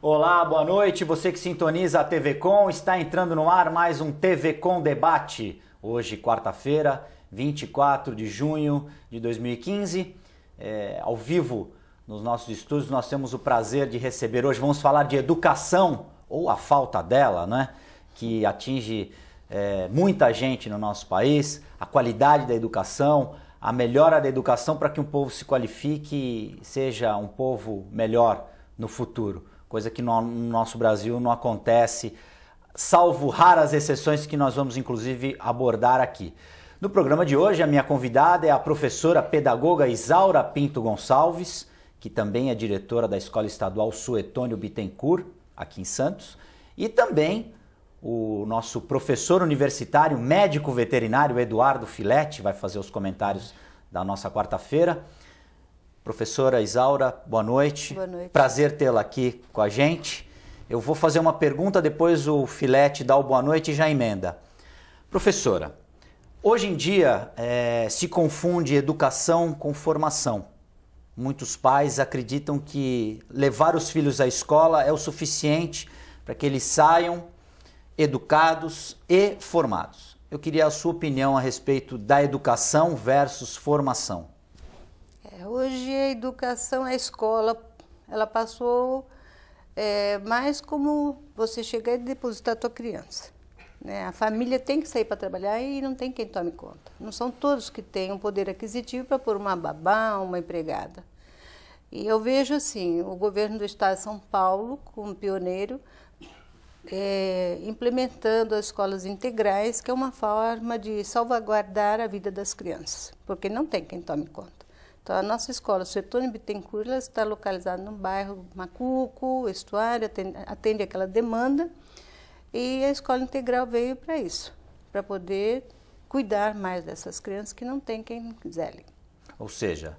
Olá, boa noite. Você que sintoniza a TV Com, está entrando no ar mais um TV Com Debate. Hoje, quarta-feira, 24 de junho de 2015, ao vivo nos nossos estúdios, nós temos o prazer de receber hoje, vamos falar de educação, ou a falta dela, né? Que atinge muita gente no nosso país, a qualidade da educação, a melhora da educação para que um povo se qualifique e seja um povo melhor no futuro. Coisa que no nosso Brasil não acontece, salvo raras exceções que nós vamos inclusive abordar aqui. No programa de hoje, a minha convidada é a professora pedagoga Isaura Pinto Gonçalves, que também é diretora da Escola Estadual Suetônio Bittencourt, aqui em Santos, e também o nosso professor universitário, médico veterinário Eduardo Filetti, vai fazer os comentários da nossa quarta-feira. Professora Isaura, boa noite. Boa noite. Prazer tê-la aqui com a gente. Eu vou fazer uma pergunta, depois o Filetti dá o boa noite e já emenda. Professora, hoje em dia se confunde educação com formação. Muitos pais acreditam que levar os filhos à escola é o suficiente para que eles saiam educados e formados. Eu queria a sua opinião a respeito da educação versus formação. Hoje a educação, a escola, ela passou mais como você chegar e depositar a tua criança. Né? A família tem que sair para trabalhar e não tem quem tome conta. Não são todos que têm um poder aquisitivo para pôr uma babá, uma empregada. E eu vejo assim, o governo do estado de São Paulo, como pioneiro, implementando as escolas integrais, que é uma forma de salvaguardar a vida das crianças, porque não tem quem tome conta. Então, a nossa escola, Suetônio Bittencourt, ela está localizada no bairro Macuco, Estuário, atende aquela demanda, e a escola integral veio para isso, para poder cuidar mais dessas crianças que não tem quem quiser. Ou seja,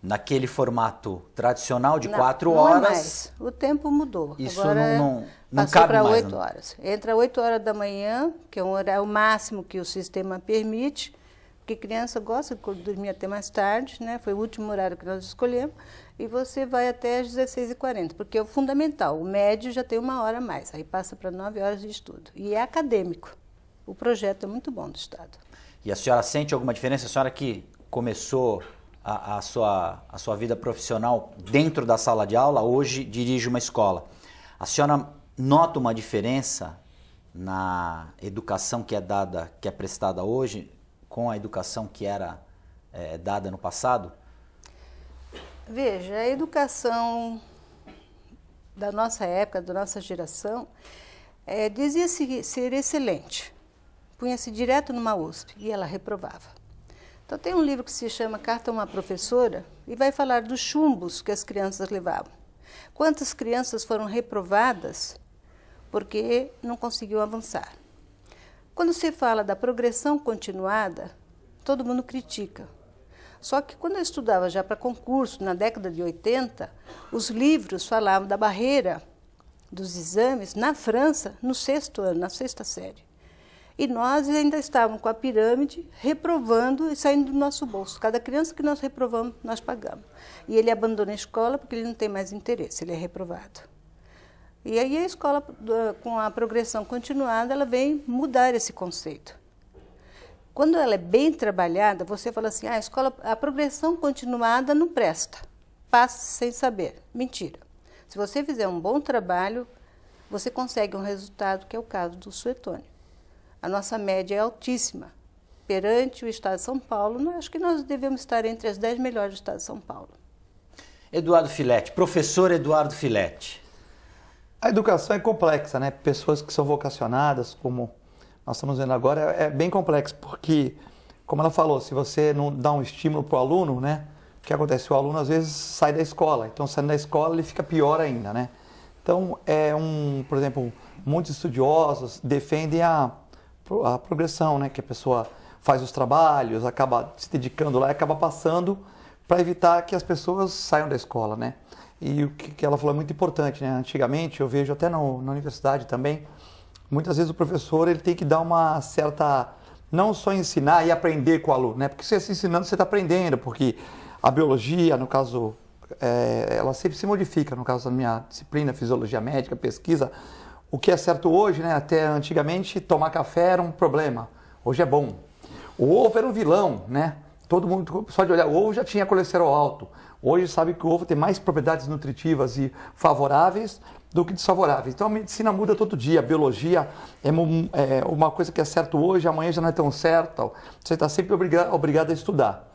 naquele formato tradicional de 4 horas... Não é mais. O tempo mudou. Isso agora não passou cabe para mais, 8 horas. Entra 8 horas da manhã, que é um horário máximo que o sistema permite, porque criança gosta de dormir até mais tarde, né? Foi o último horário que nós escolhemos, e você vai até às 16h40, porque é o fundamental, o médio já tem 1 hora a mais, aí passa para 9 horas de estudo. E é acadêmico. O projeto é muito bom do Estado. E a senhora sente alguma diferença? A senhora que começou a sua vida profissional dentro da sala de aula, hoje dirige uma escola. A senhora nota uma diferença na educação que é dada, que é prestada hoje, com a educação que era dada no passado? Veja, a educação da nossa época, da nossa geração, dizia-se ser excelente. Punha-se direto numa USP e ela reprovava. Então tem um livro que se chama Carta a uma Professora e vai falar dos chumbos que as crianças levavam. Quantas crianças foram reprovadas porque não conseguiam avançar. Quando se fala da progressão continuada, todo mundo critica. Só que quando eu estudava já para concurso, na década de 80, os livros falavam da barreira dos exames na França, no 6º ano, na 6ª série. E nós ainda estávamos com a pirâmide, reprovando e saindo do nosso bolso. Cada criança que nós reprovamos, nós pagamos. E ele abandona a escola porque ele não tem mais interesse, ele é reprovado. E aí a escola, com a progressão continuada, ela vem mudar esse conceito. Quando ela é bem trabalhada, você fala assim, a progressão continuada não presta, passa sem saber. Mentira. Se você fizer um bom trabalho, você consegue um resultado que é o caso do Suetônio. A nossa média é altíssima. Perante o estado de São Paulo, acho que nós devemos estar entre as 10 melhores do estado de São Paulo. Eduardo Filetti, professor Eduardo Filetti. A educação é complexa, né? Pessoas que são vocacionadas, como nós estamos vendo agora, é bem complexo, porque, como ela falou, se você não dá um estímulo para o aluno, né? O que acontece? O aluno, às vezes, sai da escola. Então, saindo da escola, ele fica pior ainda, né? Então, por exemplo, muitos estudiosos defendem a progressão, né? Que a pessoa faz os trabalhos, acaba se dedicando lá e acaba passando para evitar que as pessoas saiam da escola, né? E o que ela falou é muito importante, né? Antigamente, eu vejo até na universidade também, muitas vezes o professor ele tem que dar uma certa... Não só ensinar e aprender com o aluno, né? Porque você se ensinando, você está aprendendo, porque a biologia, no caso ela sempre se modifica. No caso da minha disciplina, fisiologia médica, pesquisa, o que é certo hoje, né? Até antigamente, tomar café era um problema. Hoje é bom. O ovo era um vilão, né? Todo mundo, só de olhar o ovo já tinha colesterol alto. Hoje sabe que o ovo tem mais propriedades nutritivas e favoráveis do que desfavoráveis. Então a medicina muda todo dia. A biologia é uma coisa que é certo hoje, amanhã já não é tão certa. Você está sempre obrigado a estudar.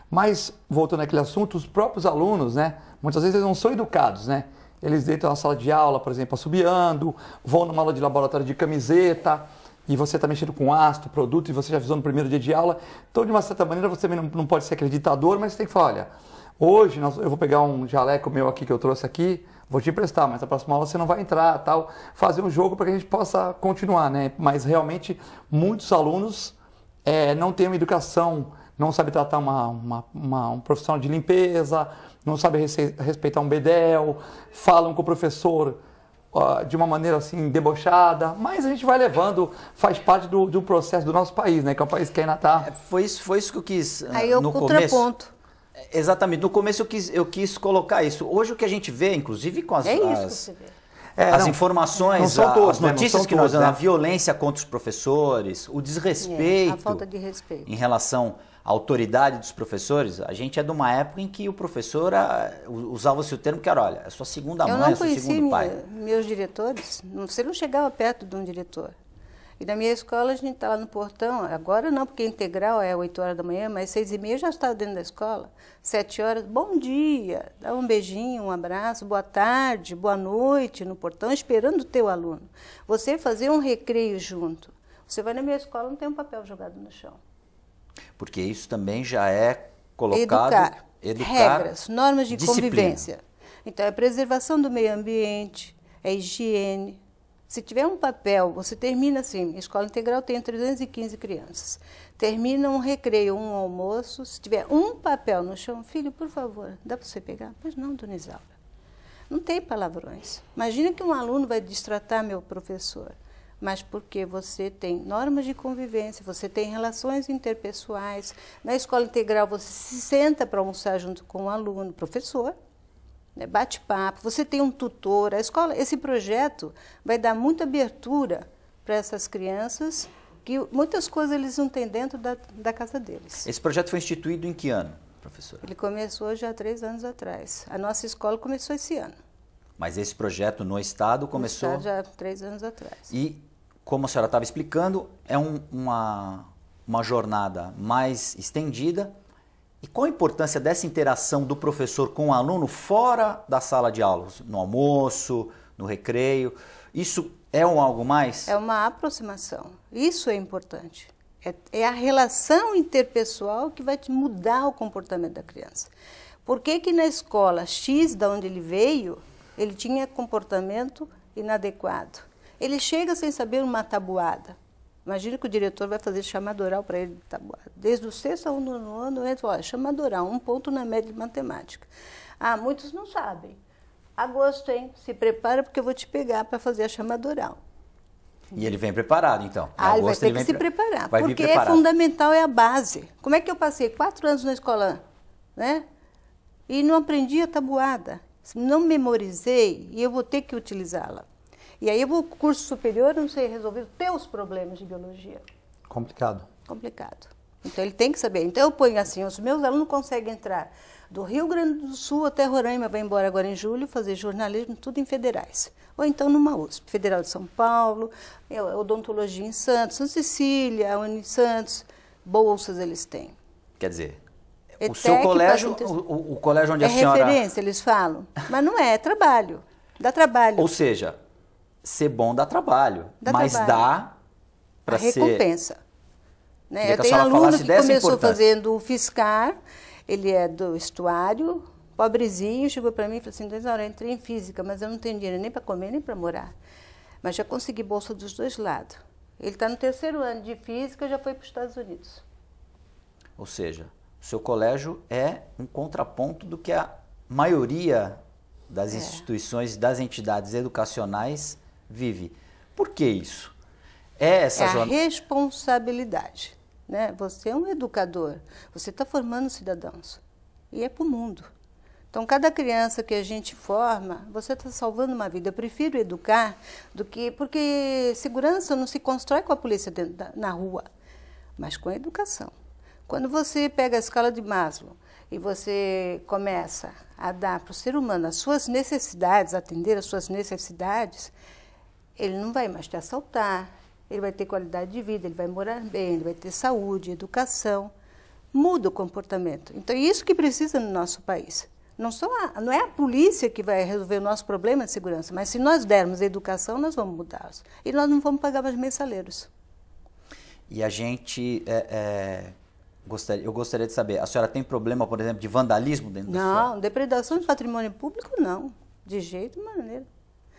Mas, voltando àquele assunto, os próprios alunos, né? Muitas vezes eles não são educados, né? Eles deitam na sala de aula, por exemplo, assobiando, vão numa aula de laboratório de camiseta, e você está mexendo com ácido, produto, e você já avisou no primeiro dia de aula. Então, de uma certa maneira, você também não pode ser aquele ditador, mas você tem que falar, olha, hoje eu vou pegar um jaleco meu aqui que eu trouxe aqui, vou te emprestar, mas na próxima aula você não vai entrar, tal. Fazer um jogo para que a gente possa continuar, né? Mas realmente, muitos alunos não têm uma educação, não sabem tratar um profissional de limpeza, não sabem respeitar um bedel, falam com o professor de uma maneira assim debochada, mas a gente vai levando, faz parte do processo do nosso país, né? Que é um país que ainda está... Foi isso que eu quis Aí eu no contraponto. começo. Exatamente, no começo eu quis colocar isso. Hoje o que a gente vê, inclusive com as, Isso que você vê. as informações, não são todos, as notícias né? que nós Todos, damos, a violência contra os professores, o desrespeito, a falta de respeito. em relação à autoridade dos professores. A gente é de uma época em que o professor usava-se o termo que era, olha, é sua segunda mãe, é seu segundo pai. Meus diretores, você não chegava perto de um diretor. E na minha escola a gente está lá no portão, agora não, porque integral é 8 horas da manhã, mas 6h30 eu já estava dentro da escola, 7 horas, bom dia, dá um beijinho, um abraço, boa tarde, boa noite no portão, esperando o teu aluno. Você fazer um recreio junto. Você vai na minha escola, não tem um papel jogado no chão. Porque isso também já é colocado... Educar. Regras, normas de disciplina. Convivência. Então, é preservação do meio ambiente, é higiene. Se tiver um papel, você termina assim, escola integral tem 315 crianças. Termina um recreio, um almoço, se tiver um papel no chão, filho, por favor, dá para você pegar? Pois não, dona Isaura. Não tem palavrões. Imagina que um aluno vai destratar meu professor, mas porque você tem normas de convivência, você tem relações interpessoais. Na escola integral você se senta para almoçar junto com o aluno, professor, bate-papo, você tem um tutor, a escola, esse projeto vai dar muita abertura para essas crianças, que muitas coisas eles não têm dentro da casa deles. Esse projeto foi instituído em que ano, professora? Ele começou já há 3 anos atrás. A nossa escola começou esse ano. Mas esse projeto no Estado começou... No Estado já há 3 anos atrás. E, como a senhora estava explicando, é uma jornada mais estendida. E qual a importância dessa interação do professor com o aluno fora da sala de aula? No almoço, no recreio? Isso é algo mais? É uma aproximação. Isso é importante. É a relação interpessoal que vai mudar o comportamento da criança. Por que que na escola X, da onde ele veio, ele tinha comportamento inadequado? Ele chega sem saber uma tabuada. Imagina que o diretor vai fazer chamada oral para ele de tabuada. Desde o 6º ao 9º ano, ele fala, chamada oral, 1 ponto na média de matemática. Ah, muitos não sabem. Agosto, hein? Se prepara porque eu vou te pegar para fazer a chamada oral. E ele vem preparado, então. Ele vai ter que se preparar, porque é fundamental, é a base. Como é que eu passei 4 anos na escola, né? E não aprendi a tabuada, não memorizei e eu vou ter que utilizá-la. E aí eu vou para o curso superior, não sei resolver os teus problemas de biologia. Complicado. Complicado. Então ele tem que saber. Então eu ponho assim, os meus alunos conseguem entrar do Rio Grande do Sul até Roraima, vai embora agora em julho, fazer jornalismo, tudo em federais. Ou então numa USP, Federal de São Paulo, odontologia em Santos, Santa Cecília, Unisantos, bolsas eles têm. Quer dizer, o seu colégio, o colégio onde a senhora... É referência, eles falam. Mas não é trabalho. Dá trabalho. Ou seja, ser bom dá trabalho, mas dá para ser... recompensa. Né? Eu tenho um aluno que começou fazendo o Fiscar, ele é do estuário, pobrezinho, chegou para mim e falou assim, Isaura, eu entrei em física, mas eu não tenho dinheiro nem para comer, nem para morar. Mas já consegui bolsa dos 2 lados. Ele está no 3º ano de física, já foi para os Estados Unidos. Ou seja, o seu colégio é um contraponto do que a maioria das instituições, das entidades educacionais vive. Por que isso? É a responsabilidade. Né? Você é um educador, você está formando cidadãos. E é para o mundo. Então, cada criança que a gente forma, você está salvando uma vida. Eu prefiro educar porque segurança não se constrói com a polícia na rua, mas com a educação. Quando você pega a escala de Maslow e você começa a dar para o ser humano as suas necessidades, atender as suas necessidades, ele não vai mais te assaltar, ele vai ter qualidade de vida, ele vai morar bem, ele vai ter saúde, educação. Muda o comportamento. Então, é isso que precisa no nosso país. Não é a polícia que vai resolver o nosso problema de segurança, mas se nós dermos educação, nós vamos mudá-los. E nós não vamos pagar mais mensaleiros. E a gente... eu gostaria de saber, a senhora tem problema, por exemplo, de vandalismo dentro da escola? Não, depredação de patrimônio público, não. De jeito maneira.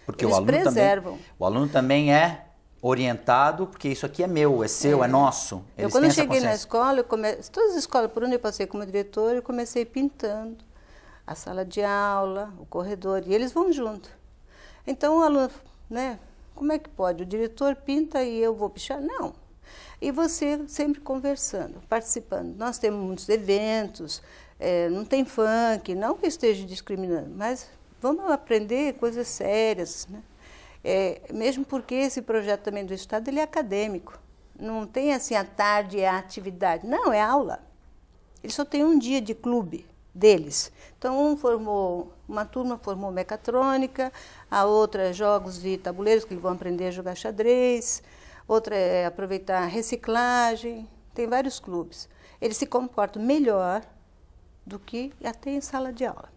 Porque eles preservam. O aluno também é orientado, porque isso aqui é meu, é seu, é nosso. Eles quando têm eu cheguei essa na escola, todas as escolas por onde eu passei como diretor, eu comecei pintando a sala de aula, o corredor, e eles vão junto. Então o aluno, né, como é que pode? O diretor pinta e eu vou pichar? Não. E você sempre conversando, participando. Nós temos muitos eventos, não tem funk, não que eu esteja discriminando, mas vamos aprender coisas sérias, né? Mesmo porque esse projeto também do Estado ele é acadêmico. Não tem assim a tarde é a atividade. Não, é aula. Ele só tem um dia de clube deles. Então, uma turma formou mecatrônica, a outra jogos de tabuleiros, que eles vão aprender a jogar xadrez, outra é aproveitar a reciclagem. Tem vários clubes. Eles se comportam melhor do que até em sala de aula.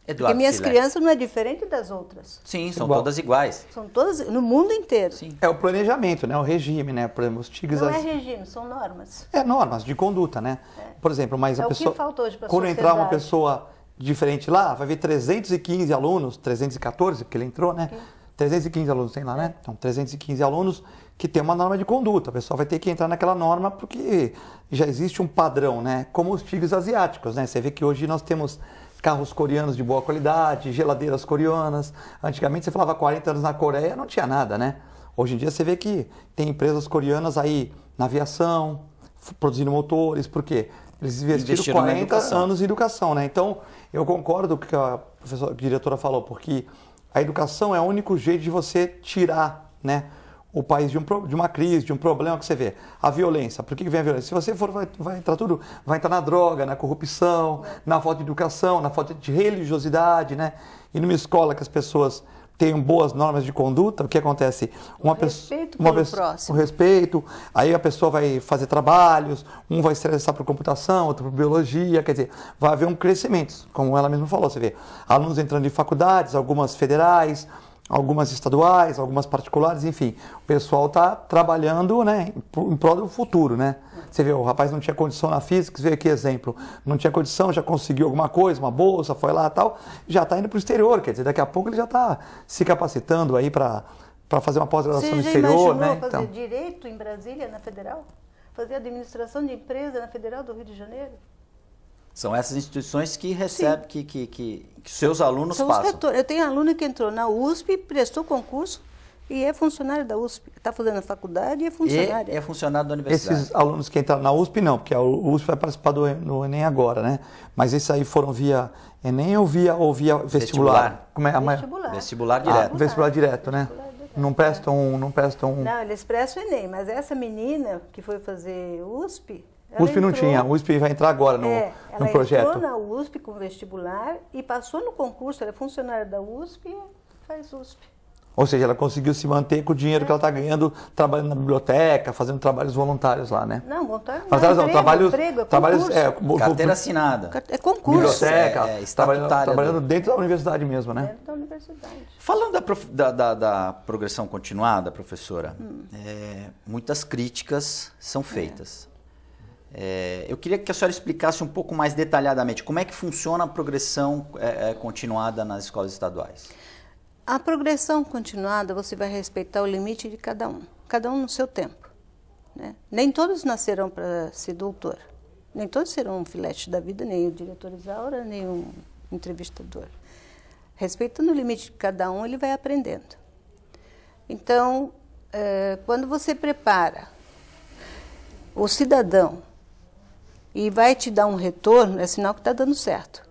Eduardo, porque minhas crianças não é diferente das outras. Sim, são todas iguais. São todas, no mundo inteiro. Sim. É o planejamento, né? O regime, né? Por exemplo, os tigres... Não é regime, são normas. Normas de conduta, né? Por exemplo, mas a pessoa... O que falta hoje para a quando sociedade. entrar uma pessoa diferente lá, vai ver 315 alunos, 314, porque ele entrou, né? 315 alunos tem lá, né? Então, 315 alunos que tem uma norma de conduta. A pessoa vai ter que entrar naquela norma porque já existe um padrão, né? Como os tigres asiáticos, né? Você vê que hoje nós temos carros coreanos de boa qualidade, geladeiras coreanas. Antigamente você falava 40 anos na Coreia, não tinha nada, né? Hoje em dia você vê que tem empresas coreanas aí na aviação, produzindo motores, por quê? Eles investiram 40 anos em educação, né? Então, eu concordo com o que a diretora falou, porque a educação é o único jeito de você tirar, né, o país de uma crise, de um problema que você vê. A violência. Por que vem a violência? Se você for, vai entrar tudo, vai entrar na droga, na corrupção, na falta de educação, na falta de religiosidade, né? E numa escola que as pessoas tenham boas normas de conduta, o que acontece? Respeito pelo próximo. O respeito, aí a pessoa vai fazer trabalhos, um vai se interessar por computação, outro por biologia, quer dizer, vai haver um crescimento, como ela mesma falou, você vê. Alunos entrando em faculdades, algumas federais, algumas estaduais, algumas particulares, enfim. O pessoal está trabalhando, né, em prol do futuro, né? Você vê, o rapaz não tinha condição na física, você vê aqui exemplo, não tinha condição, já conseguiu alguma coisa, uma bolsa, foi lá e tal, já está indo para o exterior, quer dizer, daqui a pouco ele já está se capacitando aí para fazer uma pós-graduação no exterior, né? Você já imaginou fazer direito em Brasília, na Federal? Fazer administração de empresa na Federal do Rio de Janeiro? São essas instituições que recebem, que seus alunos são passam. Eu tenho aluno que entrou na USP, prestou concurso e é funcionário da USP. Está fazendo a faculdade e é funcionário. E é funcionário da universidade. Esses alunos que entraram na USP não, porque a USP vai participar do Enem agora, né? Mas esses aí foram via Enem ou via vestibular? Como é? Vestibular direto. Vestibular direto, né? Não prestam... Não, eles prestam Enem, mas essa menina que foi fazer USP... USP não tinha, a USP vai entrar agora no projeto. Ela entrou na USP com vestibular e passou no concurso, ela é funcionária da USP e faz USP. Ou seja, ela conseguiu se manter com o dinheiro que ela está ganhando, trabalhando na biblioteca, fazendo trabalhos voluntários lá, né? Não, voluntários não, trabalhos... Carteira assinada. É concurso. Biblioteca, trabalhando dentro da universidade mesmo, né? Dentro da universidade. Falando da progressão continuada, professora, muitas críticas são feitas. Eu queria que a senhora explicasse um pouco mais detalhadamente como é que funciona a progressão continuada nas escolas estaduais. A progressão continuada, você vai respeitar o limite de cada um no seu tempo, né? Nem todos nascerão para ser doutor, nem todos serão um filete da vida, nem o diretor Isaura, nem um entrevistador. Respeitando o limite de cada um, ele vai aprendendo. Então, quando você prepara o cidadão e vai te dar um retorno, é sinal que está dando certo.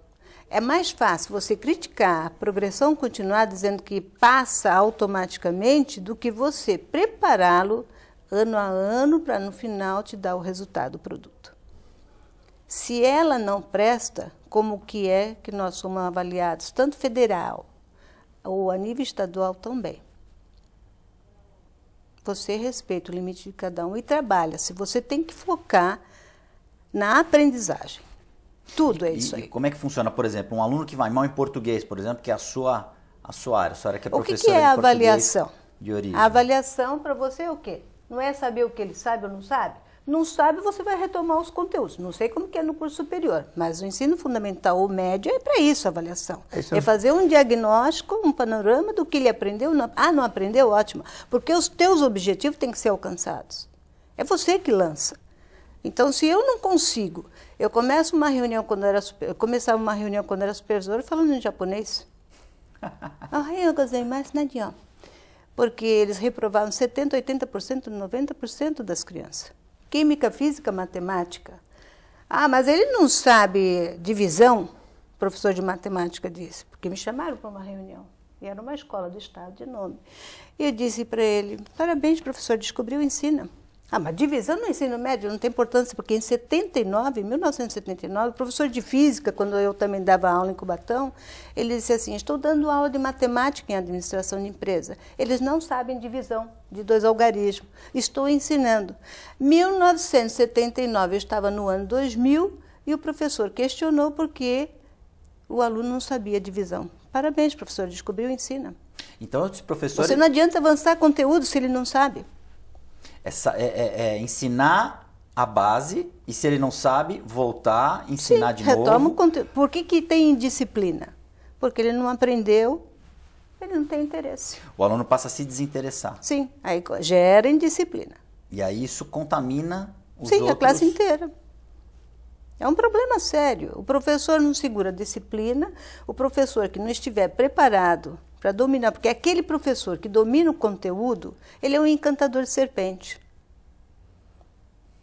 É mais fácil você criticar a progressão continuada dizendo que passa automaticamente do que você prepará-lo ano a ano para no final te dar o resultado do produto. Se ela não presta, como que é que nós somos avaliados, tanto federal ou a nível estadual também. Você respeita o limite de cada um e trabalha. Se você tem que focar na aprendizagem. Tudo é isso aí. E como é que funciona, por exemplo, um aluno que vai mal em português, por exemplo, que é a sua área, a senhora que é professora O que é a de português avaliação? De origem. A avaliação para você é o quê? Não é saber o que ele sabe ou não sabe? Não sabe, você vai retomar os conteúdos. Não sei como que é no curso superior, mas o ensino fundamental ou médio é para isso a avaliação. É fazer um diagnóstico, um panorama do que ele aprendeu. Não aprendeu? Ótimo. Porque os teus objetivos têm que ser alcançados. É você que lança. Então, se eu não consigo, eu começo uma reunião quando eu começava uma reunião quando era supervisora falando em japonês. Eu gostei mais nada, porque eles reprovavam 70%, 80%, 90% das crianças. Química, física, matemática. Mas ele não sabe divisão, o professor de matemática disse, porque me chamaram para uma reunião. E era uma escola do estado de nome. E eu disse para ele, parabéns, professor, descobriu, ensina. Mas divisão no ensino médio não tem importância, porque em 1979, o professor de física, quando eu também dava aula em Cubatão, ele disse assim, estou dando aula de matemática em administração de empresa. Eles não sabem divisão de 2 algarismos. Estou ensinando. 1979, eu estava no ano 2000, e o professor questionou porque o aluno não sabia divisão. Parabéns, professor, descobriu, ensina. Então, esse professor... Você não adianta avançar conteúdo se ele não sabe. Ensinar a base e, se ele não sabe, voltar, ensinar de novo. Retoma o conteúdo. Por que tem indisciplina? Porque ele não aprendeu, ele não tem interesse. O aluno passa a se desinteressar. Sim, aí gera indisciplina. E aí isso contamina os outros. Sim, a classe inteira. É um problema sério. O professor não segura a disciplina, o professor que não estiver preparado para dominar, porque aquele professor que domina o conteúdo, ele é um encantador de serpente.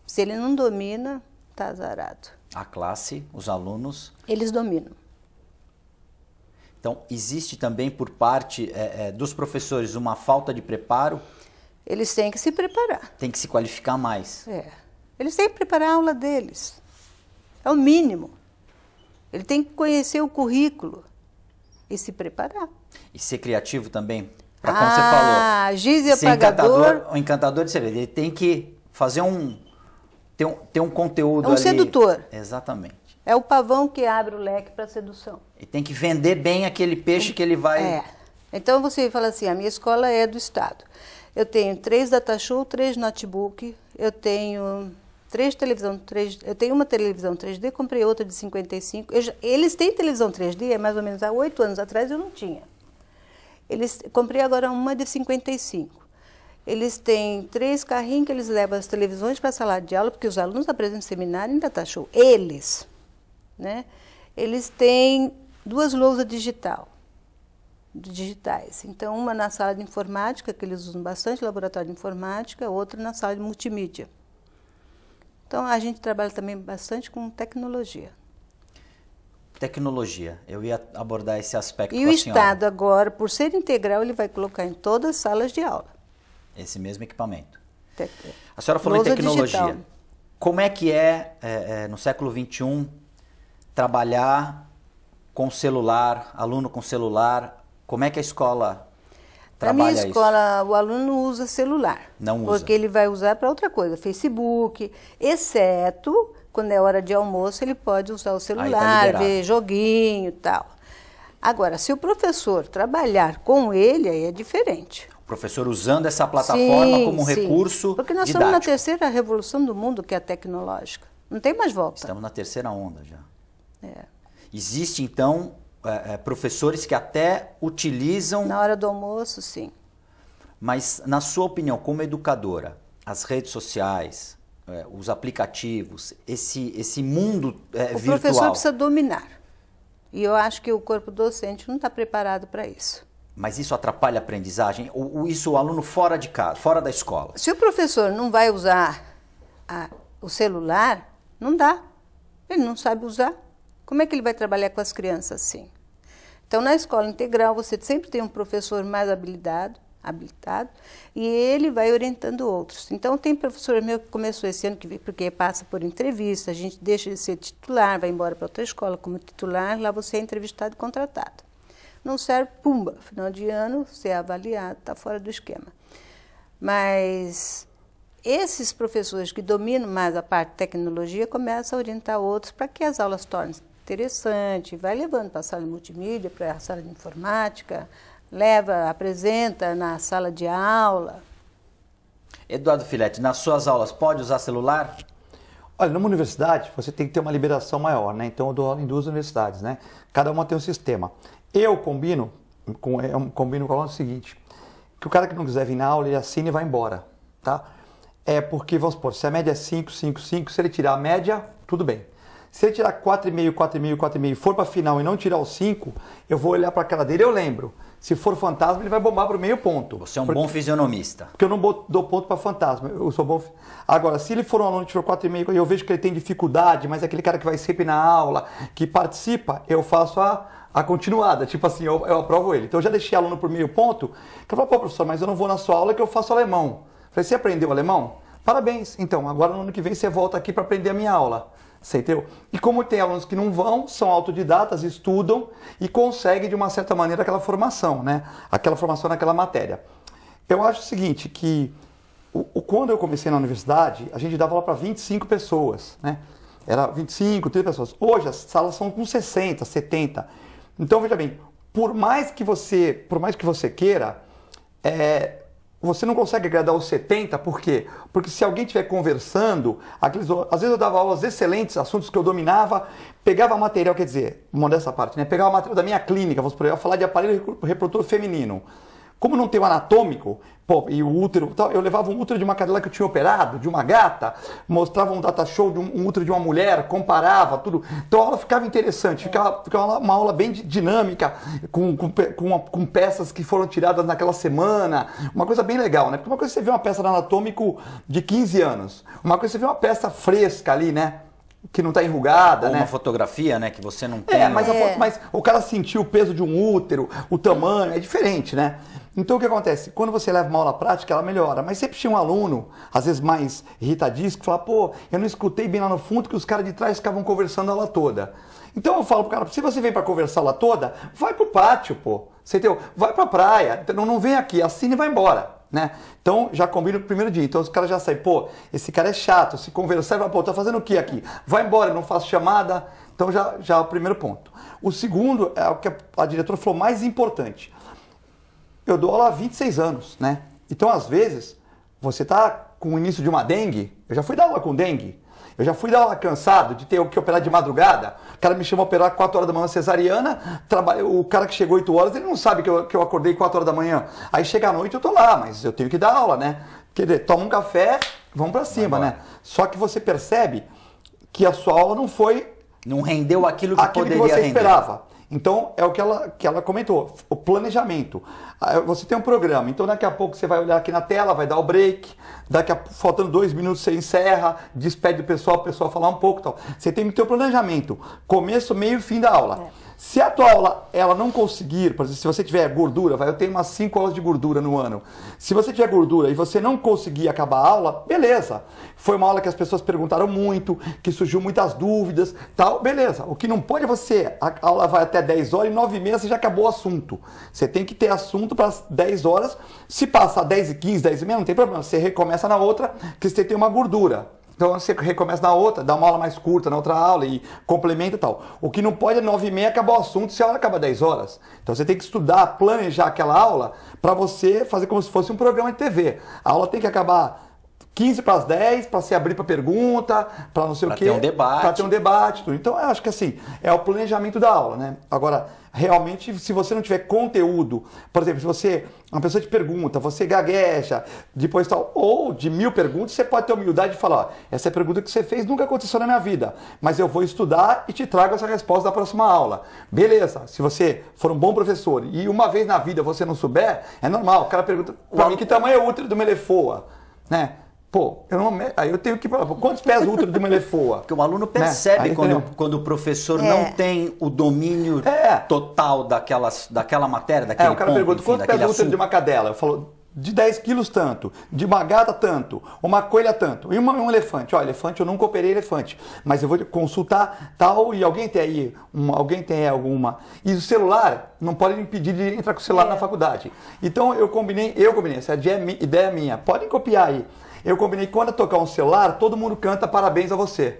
Se ele não domina, está azarado. A classe, os alunos... Eles dominam. Então, existe também por parte dos professores uma falta de preparo? Eles têm que se preparar. Tem que se qualificar mais. Eles têm que preparar a aula deles. É o mínimo. Ele tem que conhecer o currículo e se preparar. E ser criativo também, para como você falou. Giz e apagador. O encantador de ser, ele tem que fazer ter um conteúdo ali. Sedutor. Exatamente. É o pavão que abre o leque para sedução. E tem que vender bem aquele peixe que ele vai... Então você fala assim, a minha escola é do estado. Eu tenho 3 datashow, 3 notebook, eu tenho... eu tenho uma televisão 3D, comprei outra de 55. Eles têm televisão 3D, mais ou menos há 8 anos atrás eu não tinha. Comprei agora uma de 55. Eles têm 3 carrinhos que eles levam as televisões para a sala de aula, porque os alunos apresentam seminário em data show. Eles têm 2 lousas digitais. Então, uma na sala de informática, que eles usam bastante, laboratório de informática, outra na sala de multimídia. Então, a gente trabalha também bastante com tecnologia. Tecnologia, eu ia abordar esse aspecto com a senhora. E o Estado agora, por ser integral, ele vai colocar em todas as salas de aula. Esse mesmo equipamento. A senhora falou em tecnologia. Digital. Como é que no século XXI, trabalhar com celular, aluno com celular? Como é que a escola trabalha isso? Na minha escola, o aluno usa celular. Não usa. Porque ele vai usar para outra coisa, Facebook, exceto quando é hora de almoço, ele pode usar o celular, ver joguinho e tal. Agora, se o professor trabalhar com ele, aí é diferente. O professor usando essa plataforma como recurso porque nós didático. estamos na 3ª revolução do mundo, que é a tecnológica. Não tem mais volta. Estamos na 3ª onda já. Existe, então, professores que até utilizam... Na hora do almoço, sim. Mas, na sua opinião, como educadora, as redes sociais, os aplicativos, esse mundo virtual... O professor precisa dominar. E eu acho que o corpo docente não está preparado para isso. Mas isso atrapalha a aprendizagem? Isso o aluno fora de casa, fora da escola? Se o professor não vai usar o celular, não dá. Ele não sabe usar. Como é que ele vai trabalhar com as crianças assim? Então, na escola integral, você sempre tem um professor mais habilitado, e ele vai orientando outros. Então, tem professor meu que começou esse ano, porque passa por entrevista, a gente deixa de ser titular, vai embora para outra escola como titular, lá você é entrevistado e contratado. Não serve, pumba, final de ano, você é avaliado, está fora do esquema. Mas esses professores que dominam mais a parte de tecnologia começam a orientar outros para que as aulas tornem-se interessantes, vai levando para a sala de multimídia, para a sala de informática, apresenta na sala de aula. Eduardo Filete, nas suas aulas pode usar celular? Olha, numa universidade você tem que ter uma liberação maior, né? Então eu dou aula em 2 universidades, né? Cada uma tem um sistema. Eu combino com o aluno o seguinte, que o cara que não quiser vir na aula, ele assina e vai embora, tá? É porque, vamos supor, se a média é 5, 5, 5, se ele tirar a média, tudo bem. Se ele tirar 4,5, 4,5, 4,5 e for para a final e não tirar o 5, eu vou olhar para a cara dele e eu lembro. Se for fantasma, ele vai bombar para o meio ponto. Você é um bom fisionomista. Porque eu não dou ponto para fantasma. Eu sou bom. Agora, se ele for um aluno que tiver 4,5 e eu vejo que ele tem dificuldade, mas é aquele cara que vai sempre na aula, que participa, eu faço a continuada. Tipo assim, eu aprovo ele. Então eu já deixei aluno por meio ponto. Que eu falo, pô, professor, mas eu não vou na sua aula que eu faço alemão. Eu falei, você aprendeu alemão? Parabéns. Então, agora no ano que vem você volta aqui para aprender a minha aula. Você entendeu? E como tem alunos que não vão, são autodidatas, estudam e conseguem de uma certa maneira aquela formação, né? Aquela formação naquela matéria. Eu acho o seguinte, que quando eu comecei na universidade, a gente dava aula para 25 pessoas, né? Era 25, 30 pessoas. Hoje as salas são com 60, 70. Então, veja bem, por mais que você queira, você não consegue agradar os 70, por quê? Porque se alguém estiver conversando, às vezes eu dava aulas excelentes, assuntos que eu dominava, pegava material, quer dizer, modesta parte, né? Pegava material da minha clínica, vamos por aí, eu falar de aparelho reprodutor feminino. Como não tem o anatômico, e o útero, eu levava um útero de uma cadela que eu tinha operado, de uma gata, mostrava um data show de um útero de uma mulher, comparava tudo. Então a aula ficava interessante, ficava uma aula bem dinâmica, com peças que foram tiradas naquela semana, uma coisa bem legal, né? Porque uma coisa é você vê uma peça de anatômico de 15 anos, uma coisa é você vê uma peça fresca ali, né? Que não está enrugada, ou né? Uma fotografia, né? Que você não tem. Mas o cara sentiu o peso de um útero, o tamanho, é diferente, né? Então o que acontece? Quando você leva uma aula prática, ela melhora. Mas sempre tinha um aluno, às vezes mais irritadíssimo, que fala, pô, eu não escutei bem lá no fundo que os caras de trás ficavam conversando a aula toda. Então eu falo pro cara, se você vem para conversar a aula toda, vai pro pátio, pô. Você entendeu? Vai pra praia, não vem aqui, assina e vai embora. Né? Então já combina o primeiro dia, então os caras já saem, pô, esse cara é chato, se conversar e vai, pô, tá fazendo o que aqui? Vai embora, não faço chamada, então já é o primeiro ponto. O segundo é o que a diretora falou mais importante. Eu dou aula há 26 anos, né? Então às vezes você tá com o início de uma dengue, eu já fui dar aula com dengue, eu já fui dar aula cansado de ter que operar de madrugada. O cara me chamou a operar 4 horas da manhã cesariana. O cara que chegou 8 horas, ele não sabe que eu acordei 4 horas da manhã. Aí chega à noite eu tô lá, mas eu tenho que dar aula, né? Quer dizer, toma um café, vamos pra cima, né? Só que você percebe que a sua aula não foi... Não rendeu aquilo que poderia você render. esperava. Então, é o que ela comentou, o planejamento. Você tem um programa, então daqui a pouco você vai olhar aqui na tela, vai dar o break, faltando 2 minutos você encerra, despede o pessoal falar um pouco e tal. Você tem que ter o planejamento, começo, meio e fim da aula. Se a tua aula ela não conseguir, por exemplo, se você tiver gordura, eu tenho umas 5 aulas de gordura no ano. Se você tiver gordura e você não conseguir acabar a aula, beleza. Foi uma aula que as pessoas perguntaram muito, que surgiu muitas dúvidas, tal, beleza. O que não pode é a aula vai até 10 horas e 9h30 você já acabou o assunto. Você tem que ter assunto para as 10 horas. Se passar 10h15, 10h30, não tem problema. Você recomeça na outra, que você tem uma gordura. Então você recomeça na outra, dá uma aula mais curta na outra aula e complementa e tal. O que não pode é 9h30 acabar o assunto se a aula acaba 10 horas. Então você tem que estudar, planejar aquela aula para você fazer como se fosse um programa de TV. A aula tem que acabar 15 para as 10, para se abrir para pergunta, para não sei o quê. Para ter um debate. Para ter um debate. Tudo. Então eu acho que assim, é o planejamento da aula, né? Agora, realmente, se você não tiver conteúdo, por exemplo, se uma pessoa te pergunta, você gagueja, depois tal, ou de 1000 perguntas, você pode ter humildade de falar, ó, essa pergunta que você fez nunca aconteceu na minha vida, mas eu vou estudar e te trago essa resposta da próxima aula. Beleza, se você for um bom professor e uma vez na vida você não souber, é normal, o cara pergunta para mim que tamanho é o útero de uma elefoa, né? Pô, aí eu tenho que falar, quantos pés o útero de uma elefoa? Porque o aluno percebe, né? quando o professor não tem o domínio total daquela matéria, daquele ponto. O cara pergunta, quantos pés o útero de uma cadela? Eu falo, de 10 quilos tanto, de uma gata tanto, uma coelha tanto, e um elefante. Ó, elefante, eu nunca operei elefante, mas eu vou consultar tal, e alguém tem aí, alguém tem alguma. E o celular, não pode impedir de entrar com o celular na faculdade. Então eu combinei, essa ideia é minha, podem copiar aí. Eu combinei que quando eu tocar um celular, todo mundo canta parabéns a você.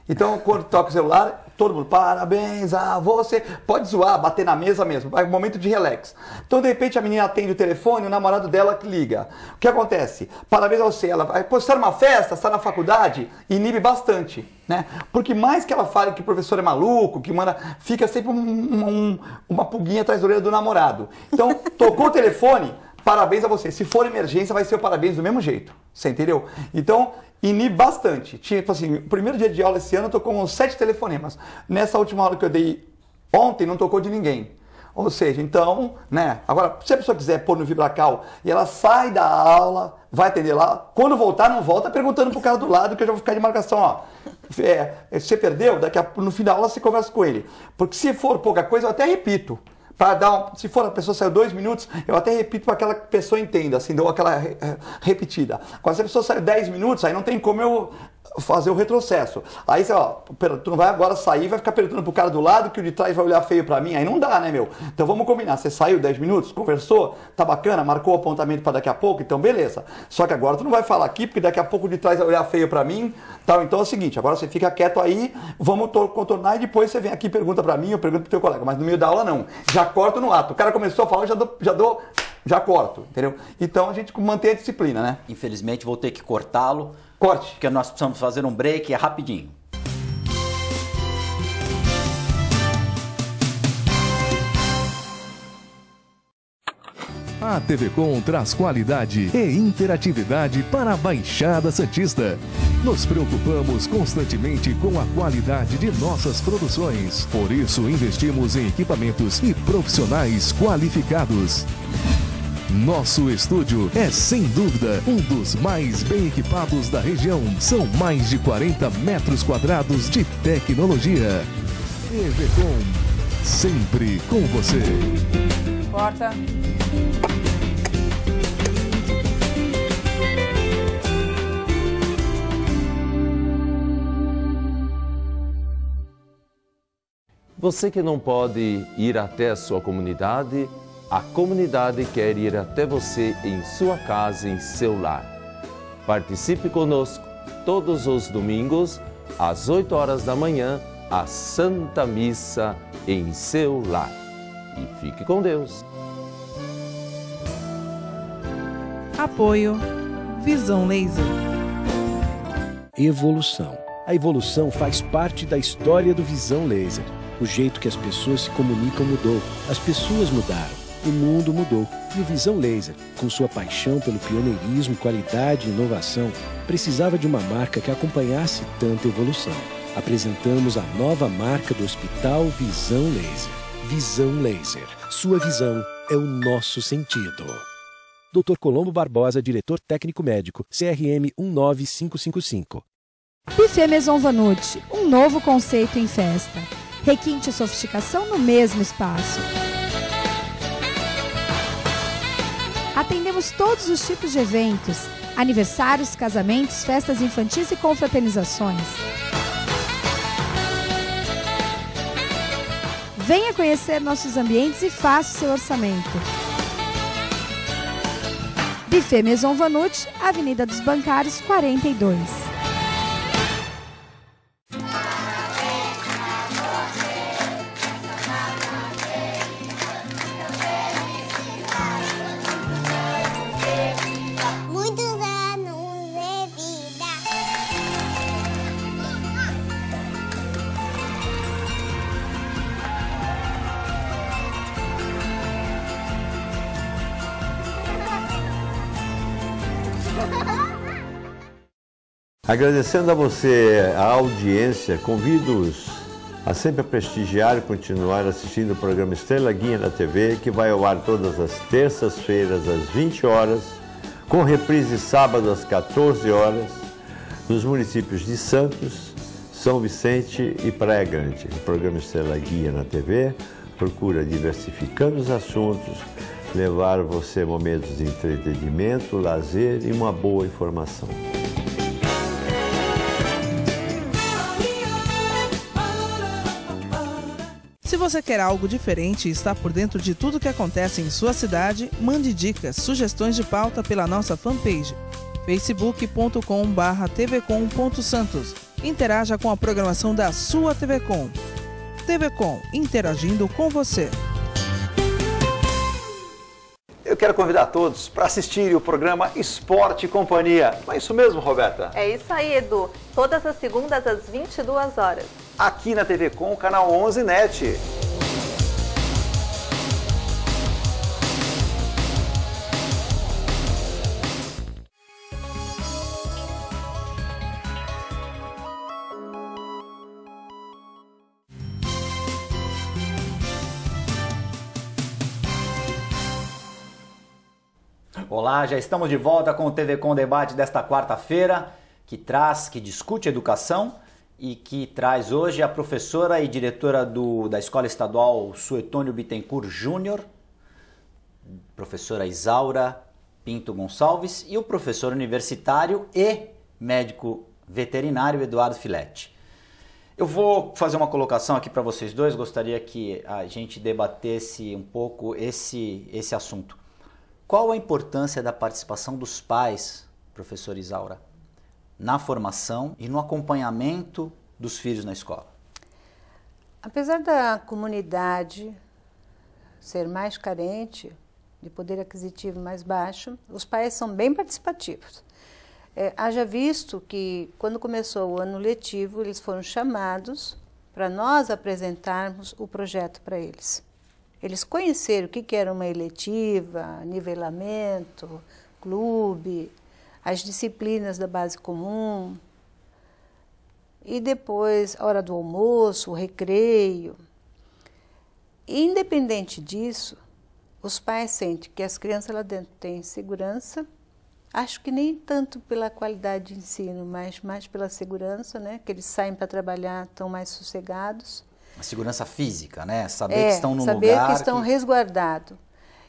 Então, quando toca o celular, todo mundo, parabéns a você. Pode zoar, bater na mesa mesmo, é um momento de relax. Então, de repente, a menina atende o telefone, o namorado dela que liga. O que acontece? Parabéns a você. Ela vai, pô, você está numa festa, está na faculdade, inibe bastante, né? Porque mais que ela fale que o professor é maluco, que manda, fica sempre uma pulguinha atrás da orelha do namorado. Então, tocou o telefone, parabéns a você. Se for emergência, vai ser o parabéns do mesmo jeito. Você entendeu? Então, inibe bastante. Tipo assim, o primeiro dia de aula esse ano tocou uns 7 telefonemas. Nessa última aula que eu dei ontem, não tocou de ninguém. Ou seja, então, né? Agora, se a pessoa quiser pôr no Vibracal e ela sai da aula, vai atender lá, quando voltar, não volta perguntando pro cara do lado, que eu já vou ficar de marcação, ó. Você perdeu? No fim da aula você conversa com ele. Porque se for pouca coisa, eu até repito. Se for a pessoa saiu 2 minutos, eu até repito para aquela pessoa entenda, assim, dou aquela repetida. Agora, se a pessoa saiu 10 minutos, aí não tem como eu fazer o retrocesso. Aí você, ó, tu não vai agora sair, vai ficar perguntando pro cara do lado que o de trás vai olhar feio para mim, aí não dá, né, meu? Então vamos combinar, você saiu 10 minutos, conversou, tá bacana, marcou o apontamento para daqui a pouco, então beleza. Só que agora tu não vai falar aqui, porque daqui a pouco o de trás vai olhar feio para mim, tal. Então é o seguinte, agora você fica quieto aí, vamos contornar e depois você vem aqui e pergunta para mim, eu pergunto pro teu colega, mas no meio da aula não. Já corto no ato. O cara começou a falar, já corto, entendeu? Então a gente mantém a disciplina, né? Infelizmente vou ter que cortá-lo. Corte. Porque nós precisamos fazer um break, é rapidinho. A TV Com traz qualidade e interatividade para a Baixada Santista. Nos preocupamos constantemente com a qualidade de nossas produções. Por isso, investimos em equipamentos e profissionais qualificados. Nosso estúdio é, sem dúvida, um dos mais bem equipados da região. São mais de 40 metros quadrados de tecnologia. TV Com, sempre com você. Corta. Você que não pode ir até a sua comunidade, a comunidade quer ir até você em sua casa, em seu lar. Participe conosco todos os domingos, às 8 horas da manhã, a Santa Missa em seu lar. E fique com Deus. Apoio Visão Laser. Evolução. A evolução faz parte da história do Visão Laser. O jeito que as pessoas se comunicam mudou, as pessoas mudaram, o mundo mudou. E o Visão Laser, com sua paixão pelo pioneirismo, qualidade e inovação, precisava de uma marca que acompanhasse tanta evolução. Apresentamos a nova marca do Hospital Visão Laser. Visão Laser. Sua visão é o nosso sentido. Dr. Colombo Barbosa, diretor técnico médico, CRM 19555. Buffet Maison Vanut, um novo conceito em festa. Requinte e sofisticação no mesmo espaço. Atendemos todos os tipos de eventos, aniversários, casamentos, festas infantis e confraternizações. Venha conhecer nossos ambientes e faça o seu orçamento. Buffet Maison Vanut, Avenida dos Bancários, 42. Agradecendo a você a audiência, convido-os a sempre prestigiar e continuar assistindo o programa Estrela Guia na TV, que vai ao ar todas as terças-feiras às 20 horas, com reprise sábado às 14 horas, nos municípios de Santos, São Vicente e Praia Grande. O programa Estrela Guia na TV procura, diversificando os assuntos, levar você momentos de entretenimento, lazer e uma boa informação. Se você quer algo diferente e está por dentro de tudo que acontece em sua cidade, mande dicas, sugestões de pauta pela nossa fanpage, facebook.com/tvcom.santos. Interaja com a programação da sua TV Com. TV Com, interagindo com você. Eu quero convidar todos para assistirem o programa Esporte e Companhia. Não é isso mesmo, Roberta? É isso aí, Edu. Todas as segundas às 22 horas. Aqui na TV Com, canal 11 NET. Olá, já estamos de volta com o TV Com Debate desta quarta-feira, que discute educação e que traz hoje a professora e diretora da Escola Estadual Suetônio Bittencourt Júnior, professora Isaura Pinto Gonçalves, e o professor universitário e médico veterinário Eduardo Filete. Eu vou fazer uma colocação aqui para vocês dois, gostaria que a gente debatesse um pouco esse assunto. Qual a importância da participação dos pais, professora Isaura, na formação e no acompanhamento dos filhos na escola? Apesar da comunidade ser mais carente, de poder aquisitivo mais baixo, os pais são bem participativos. Haja visto que, quando começou o ano letivo, eles foram chamados para nós apresentarmos o projeto para eles. Eles conheceram o que era uma eletiva, nivelamento, clube, as disciplinas da base comum, e depois a hora do almoço, o recreio. Independente disso, os pais sentem que as crianças lá dentro têm segurança, acho que nem tanto pela qualidade de ensino, mas mais pela segurança, né? Que eles saem para trabalhar, estão mais sossegados. A segurança física, né? Saber que estão no saber lugar... que estão resguardados.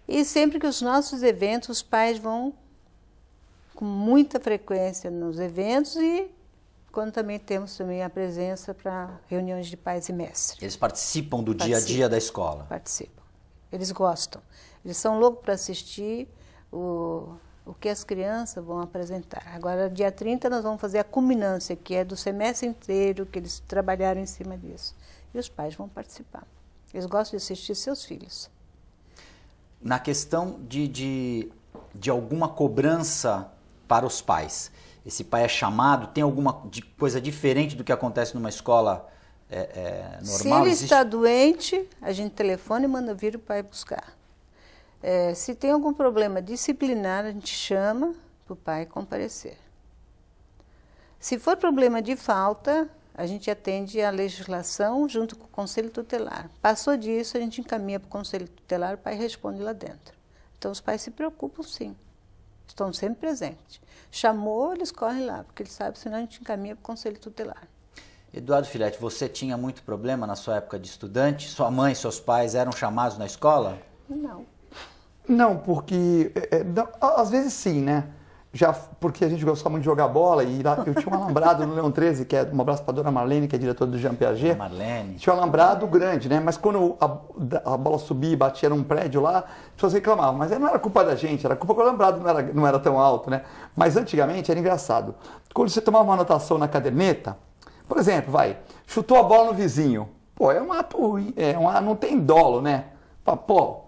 E sempre que os nossos eventos, os pais vão com muita frequência nos eventos e quando também temos também a presença para reuniões de pais e mestres. Eles participam do dia a dia da escola? Participam. Eles gostam. Eles são loucos para assistir o que as crianças vão apresentar. Agora, dia 30, nós vamos fazer a culminância, que é do semestre inteiro, que eles trabalharam em cima disso. E os pais vão participar. Eles gostam de assistir seus filhos. Na questão de alguma cobrança para os pais, esse pai é chamado, tem alguma coisa diferente do que acontece numa escola normal? Se ele está doente, a gente telefona e manda vir o pai buscar. Se tem algum problema disciplinar, a gente chama para o pai comparecer. Se for problema de falta, a gente atende a legislação junto com o Conselho Tutelar. Passou disso, a gente encaminha para o Conselho Tutelar, o pai responde lá dentro. Então, os pais se preocupam, sim. Estão sempre presentes. Chamou, eles correm lá, porque eles sabem, senão a gente encaminha para o Conselho Tutelar. Eduardo Filete, você tinha muito problema na sua época de estudante? Sua mãe e seus pais eram chamados na escola? Não. Não, porque... às vezes sim, né? Já porque a gente gostava muito de jogar bola e lá, eu tinha um alambrado no Leão 13, que é um abraço para a dona Marlene, que é diretora do Jean Piaget. Marlene. Tinha um alambrado grande, né? Mas quando a bola subia e batia num prédio lá, as pessoas reclamavam. Mas não era culpa da gente, era culpa que o alambrado não era tão alto, né? Mas antigamente era engraçado. Quando você tomava uma anotação na caderneta, por exemplo, chutou a bola no vizinho. Pô, é um ato ruim, não tem dolo, né? Pô,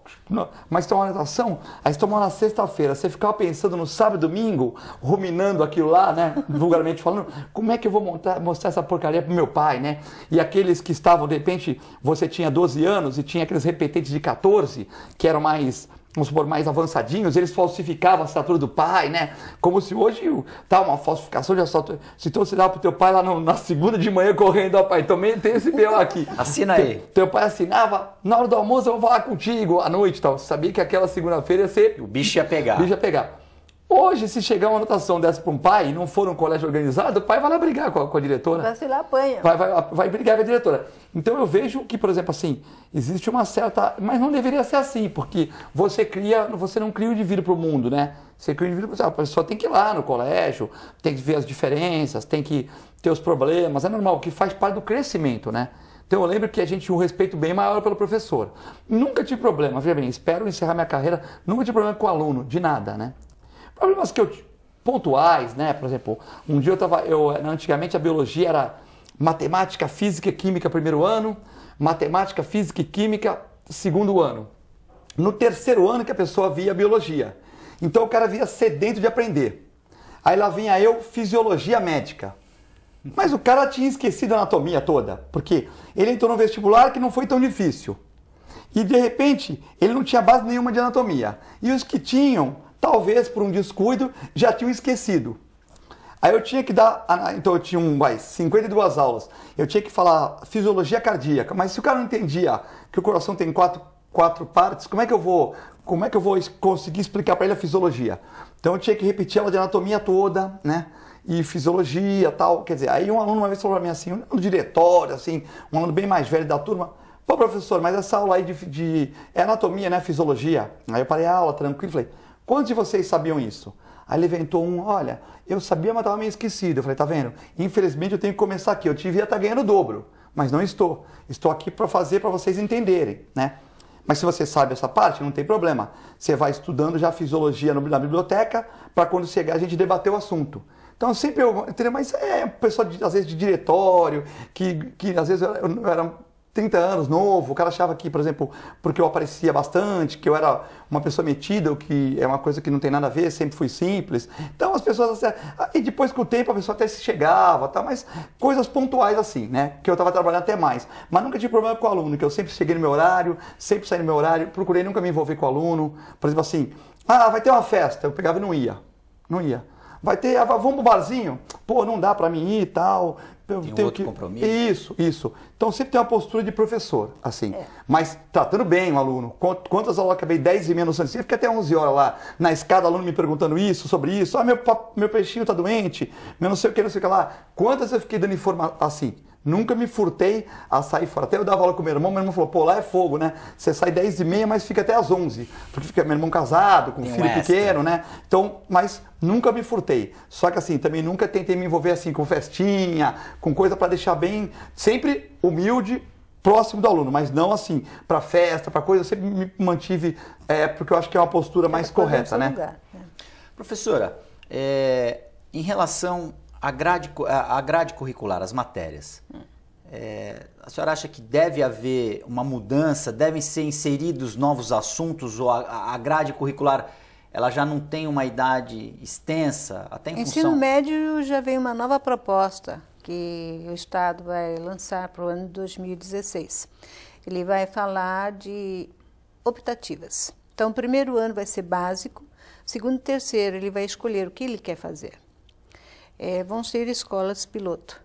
mas tem uma anotação, aí você tomou na sexta-feira, você ficava pensando no sábado e domingo, ruminando aquilo lá, né, vulgarmente falando, como é que eu vou mostrar essa porcaria pro meu pai, né? E aqueles que estavam, de repente, você tinha 12 anos e tinha aqueles repetentes de 14, que eram mais, vamos supor, mais avançadinhos, eles falsificavam a assinatura do pai, né? Como se hoje tá uma falsificação de assinatura. Se então você dava pro teu pai lá na segunda de manhã correndo, ó pai, também tem esse B.O. aqui. Assina aí. Teu pai assinava, na hora do almoço eu vou falar contigo, à noite e tal. Você sabia que aquela segunda-feira ia ser... O bicho ia pegar. O bicho ia pegar. Hoje, se chegar uma anotação dessa para um pai e não for um colégio organizado, o pai vai lá brigar com a diretora. Vai se lá apanha. Vai brigar com a diretora. Então eu vejo que, por exemplo, assim, existe uma certa... Mas não deveria ser assim, porque você não cria o indivíduo para o mundo, né? Você cria o indivíduo, a pessoa tem que ir lá no colégio, tem que ver as diferenças, tem que ter os problemas, é normal, que faz parte do crescimento, né? Então eu lembro que a gente tinha um respeito bem maior pelo professor. Nunca tive problema, veja bem, espero encerrar minha carreira, nunca tive problema com o aluno, de nada, né? Problemas pontuais, né? Por exemplo, um dia antigamente a biologia era matemática, física e química primeiro ano, matemática, física e química segundo ano. No terceiro ano que a pessoa via biologia. Então o cara via sedento de aprender. Aí lá vinha eu, fisiologia médica. Mas o cara tinha esquecido a anatomia toda, porque ele entrou no vestibular que não foi tão difícil. E de repente ele não tinha base nenhuma de anatomia. E os que tinham, talvez por um descuido, já tinham esquecido. Aí eu tinha que dar, então eu tinha 52 aulas, eu tinha que falar fisiologia cardíaca, mas se o cara não entendia que o coração tem quatro partes, como é que eu vou conseguir explicar para ele a fisiologia? Então eu tinha que repetir a aula de anatomia toda, né? E fisiologia tal, quer dizer, aí um aluno uma vez falou para mim assim, um diretório, assim, um aluno bem mais velho da turma, pô professor, mas essa aula aí é anatomia, né, fisiologia? Aí eu parei a aula tranquilo e falei, quantos de vocês sabiam isso? Aí ele inventou olha, eu sabia, mas estava meio esquecido. Eu falei, tá vendo? Infelizmente eu tenho que começar aqui, eu devia estar ganhando o dobro, mas não estou. Estou aqui para fazer para vocês entenderem, né? Mas se você sabe essa parte, não tem problema. Você vai estudando já fisiologia na biblioteca, para quando chegar a gente debater o assunto. Então sempre entendeu? Mas pessoal às vezes de diretório, que às vezes eu era 30 anos, novo, o cara achava que, por exemplo, porque eu aparecia bastante, que eu era uma pessoa metida, o que é uma coisa que não tem nada a ver, sempre fui simples. Então as pessoas, e depois com o tempo a pessoa até se chegava, tá? Mas coisas pontuais assim, né? Que eu estava trabalhando até mais. Mas nunca tive problema com o aluno, que eu sempre cheguei no meu horário, sempre saí no meu horário, procurei nunca me envolver com o aluno. Por exemplo assim, vai ter uma festa, eu pegava e não ia. Vai ter, vamos pro barzinho? Pô, não dá pra mim ir e tal. Tem outro compromisso. Isso. Então sempre tem uma postura de professor, assim. Mas tratando bem o aluno. Quantas aulas eu acabei 10h30 no Santos? Fiquei até 11 horas lá, na escada, aluno me perguntando isso, sobre isso. Meu peixinho tá doente, meu não sei o que lá. Quantas eu fiquei dando informação, assim. Nunca me furtei a sair fora. Até eu dava aula com meu irmão falou, pô, lá é fogo, né? Você sai 10h30, mas fica até às 11. Porque fica meu irmão casado, com um filho pequeno, né? Então, mas nunca me furtei. Só que assim, também nunca tentei me envolver assim com festinha, com coisa para deixar bem, sempre humilde, próximo do aluno, mas não assim, para festa, para coisa, eu sempre me mantive, porque eu acho que é uma postura mais correta, né? Lugar, Professora, em relação à grade curricular, as matérias, a senhora acha que deve haver uma mudança, devem ser inseridos novos assuntos, ou a grade curricular ela já não tem uma idade extensa, até em Ensino médio já vem uma nova proposta que o Estado vai lançar para o ano de 2016. Ele vai falar de optativas. Então, o primeiro ano vai ser básico, segundo e terceiro ele vai escolher o que ele quer fazer. Vão ser escolas piloto.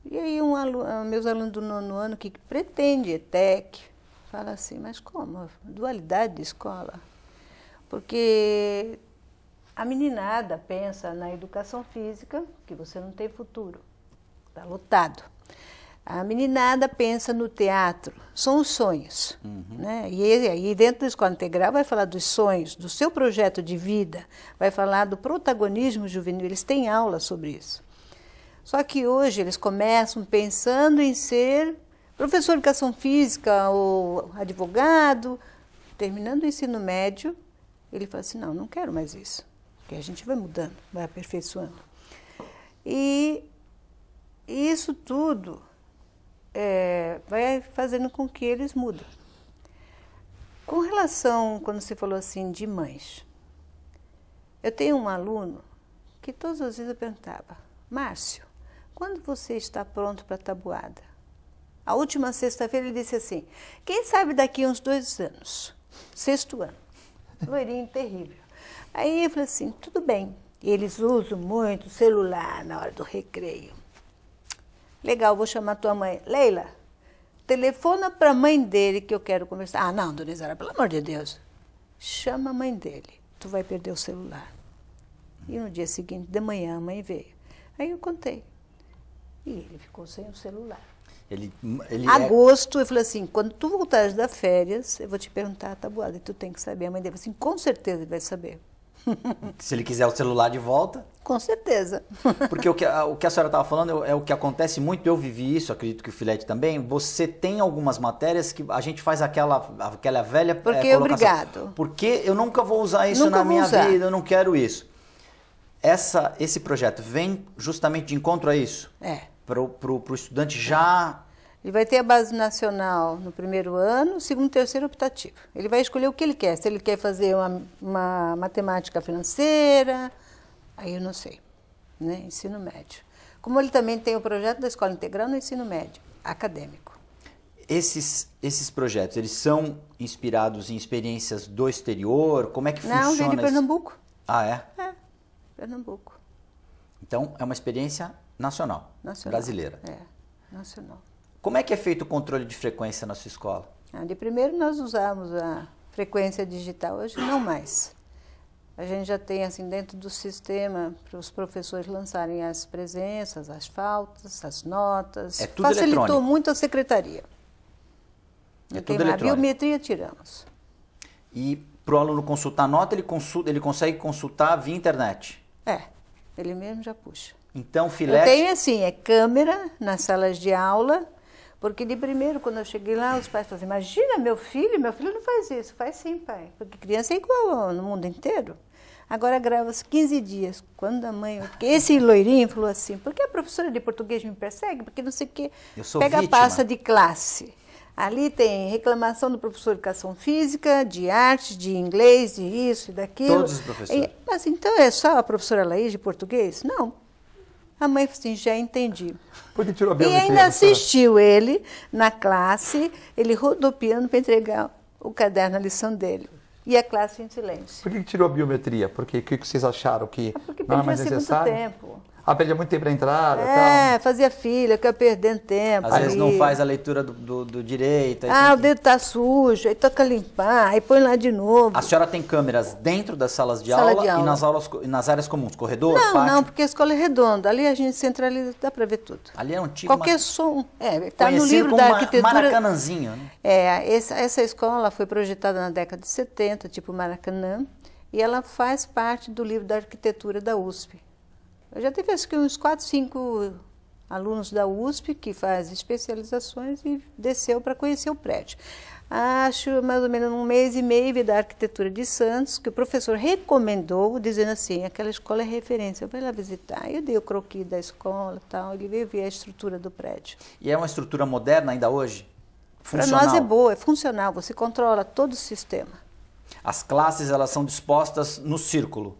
E aí meus alunos do 9º ano que pretende ETEC, fala assim, mas como? Dualidade de escola? Porque a meninada pensa na educação física, que você não tem futuro, está lotado. A meninada pensa no teatro, são os sonhos. Né? E aí dentro da escola integral vai falar dos sonhos, do seu projeto de vida, vai falar do protagonismo juvenil, eles têm aula sobre isso. Só que hoje eles começam pensando em ser professor de educação física ou advogado, terminando o ensino médio, ele fala assim, não quero mais isso, porque a gente vai mudando, vai aperfeiçoando. E isso tudo vai fazendo com que eles mudem. Com relação, quando você falou assim, de mães, eu tenho um aluno que todas as vezes eu perguntava, Márcio, quando você está pronto para a tabuada? A última sexta-feira ele disse assim, quem sabe daqui a uns 2 anos, 6º ano. Loirinho terrível. Aí eu falei assim, tudo bem. Eles usam muito o celular na hora do recreio. Legal, vou chamar tua mãe. Leila, telefona para a mãe dele que eu quero conversar. Ah, não, dona Isara, pelo amor de Deus. Chama a mãe dele. tu vai perder o celular. E no dia seguinte, de manhã, a mãe veio. Aí eu contei. E ele ficou sem o celular. Agosto, eu falei assim, quando tu voltares das férias, eu vou te perguntar a tabuada, e tu tem que saber. A mãe dele falou assim, com certeza ele vai saber. Se ele quiser o celular de volta? Com certeza. Porque o que a senhora estava falando é o que acontece muito, eu vivi isso, acredito que o Filete também. Você tem algumas matérias que a gente faz aquela velha porque é obrigado. Porque eu nunca vou usar isso na minha vida, eu não quero isso. Esse projeto vem justamente de encontro a isso? É. Para o estudante já... Ele vai ter a base nacional no primeiro ano, segundo e terceiro optativo. Ele vai escolher o que ele quer. Se ele quer fazer uma matemática financeira, aí eu não sei, né? Ensino médio. Como ele também tem o projeto da Escola Integral no ensino médio, acadêmico. Esses projetos, eles são inspirados em experiências do exterior? Como é que funciona? Não, vem de Pernambuco. Ah, é? É, Pernambuco. Então, é uma experiência nacional. Brasileira. É, nacional. Como é que é feito o controle de frequência na sua escola? De primeiro nós usamos a frequência digital, hoje não mais. A gente já tem assim dentro do sistema para os professores lançarem as presenças, as faltas, as notas. É tudo facilitou eletrônico. Muito a secretaria. É tudo eletrônico. A biometria tiramos. E para o aluno consultar a nota, ele consegue consultar via internet? É, ele mesmo já puxa. Então, Filete... Eu tenho assim, câmera nas salas de aula. Porque de primeiro, quando eu cheguei lá, os pais falaram, imagina, meu filho não faz isso. Faz sim, pai. Porque criança é igual no mundo inteiro. Agora grava-se 15 dias. Quando a mãe... Porque esse loirinho falou assim, por que a professora de português me persegue? Porque não sei o quê. Eu sou Pega vítima. a pasta de classe. Ali tem reclamação do professor de educação física, de arte, de inglês, de isso e daquilo. Todos os professores. Mas então é só a professora Laís de português? Não. A mãe falou assim, já entendi. Porque tirou a E biometria, ainda assistiu ele na classe, ele rodopiando para entregar o caderno, a lição dele. E a classe em silêncio. Por que tirou a biometria? Porque o que vocês acharam que porque não é mais perdia necessário? muito tempo. Perdia muito tempo para entrada e tal. Fazia filha, fica perdendo tempo. Às vezes não faz a leitura do direito. O dedo tá sujo, aí toca limpar, aí põe lá de novo. A senhora tem câmeras dentro das salas de aula e nas áreas comuns, corredor, pátio? Não, porque a escola é redonda. Ali a gente centraliza, dá para ver tudo. Ali é um tipo... Qualquer som. Está no livro da arquitetura. Maracanãzinho, né? Essa escola foi projetada na década de 70, tipo Maracanã, e ela faz parte do livro da arquitetura da USP. Eu já tive acho que uns 4, 5 alunos da USP que fazem especializações e desceu para conhecer o prédio. Acho mais ou menos 1 mês e meio da arquitetura de Santos, que o professor recomendou, dizendo assim, aquela escola é referência, vai lá visitar. Eu dei o croquis da escola e tal, ele veio ver a estrutura do prédio. E é uma estrutura moderna ainda hoje? Para nós é boa, é funcional, você controla todo o sistema. As classes, elas são dispostas no círculo?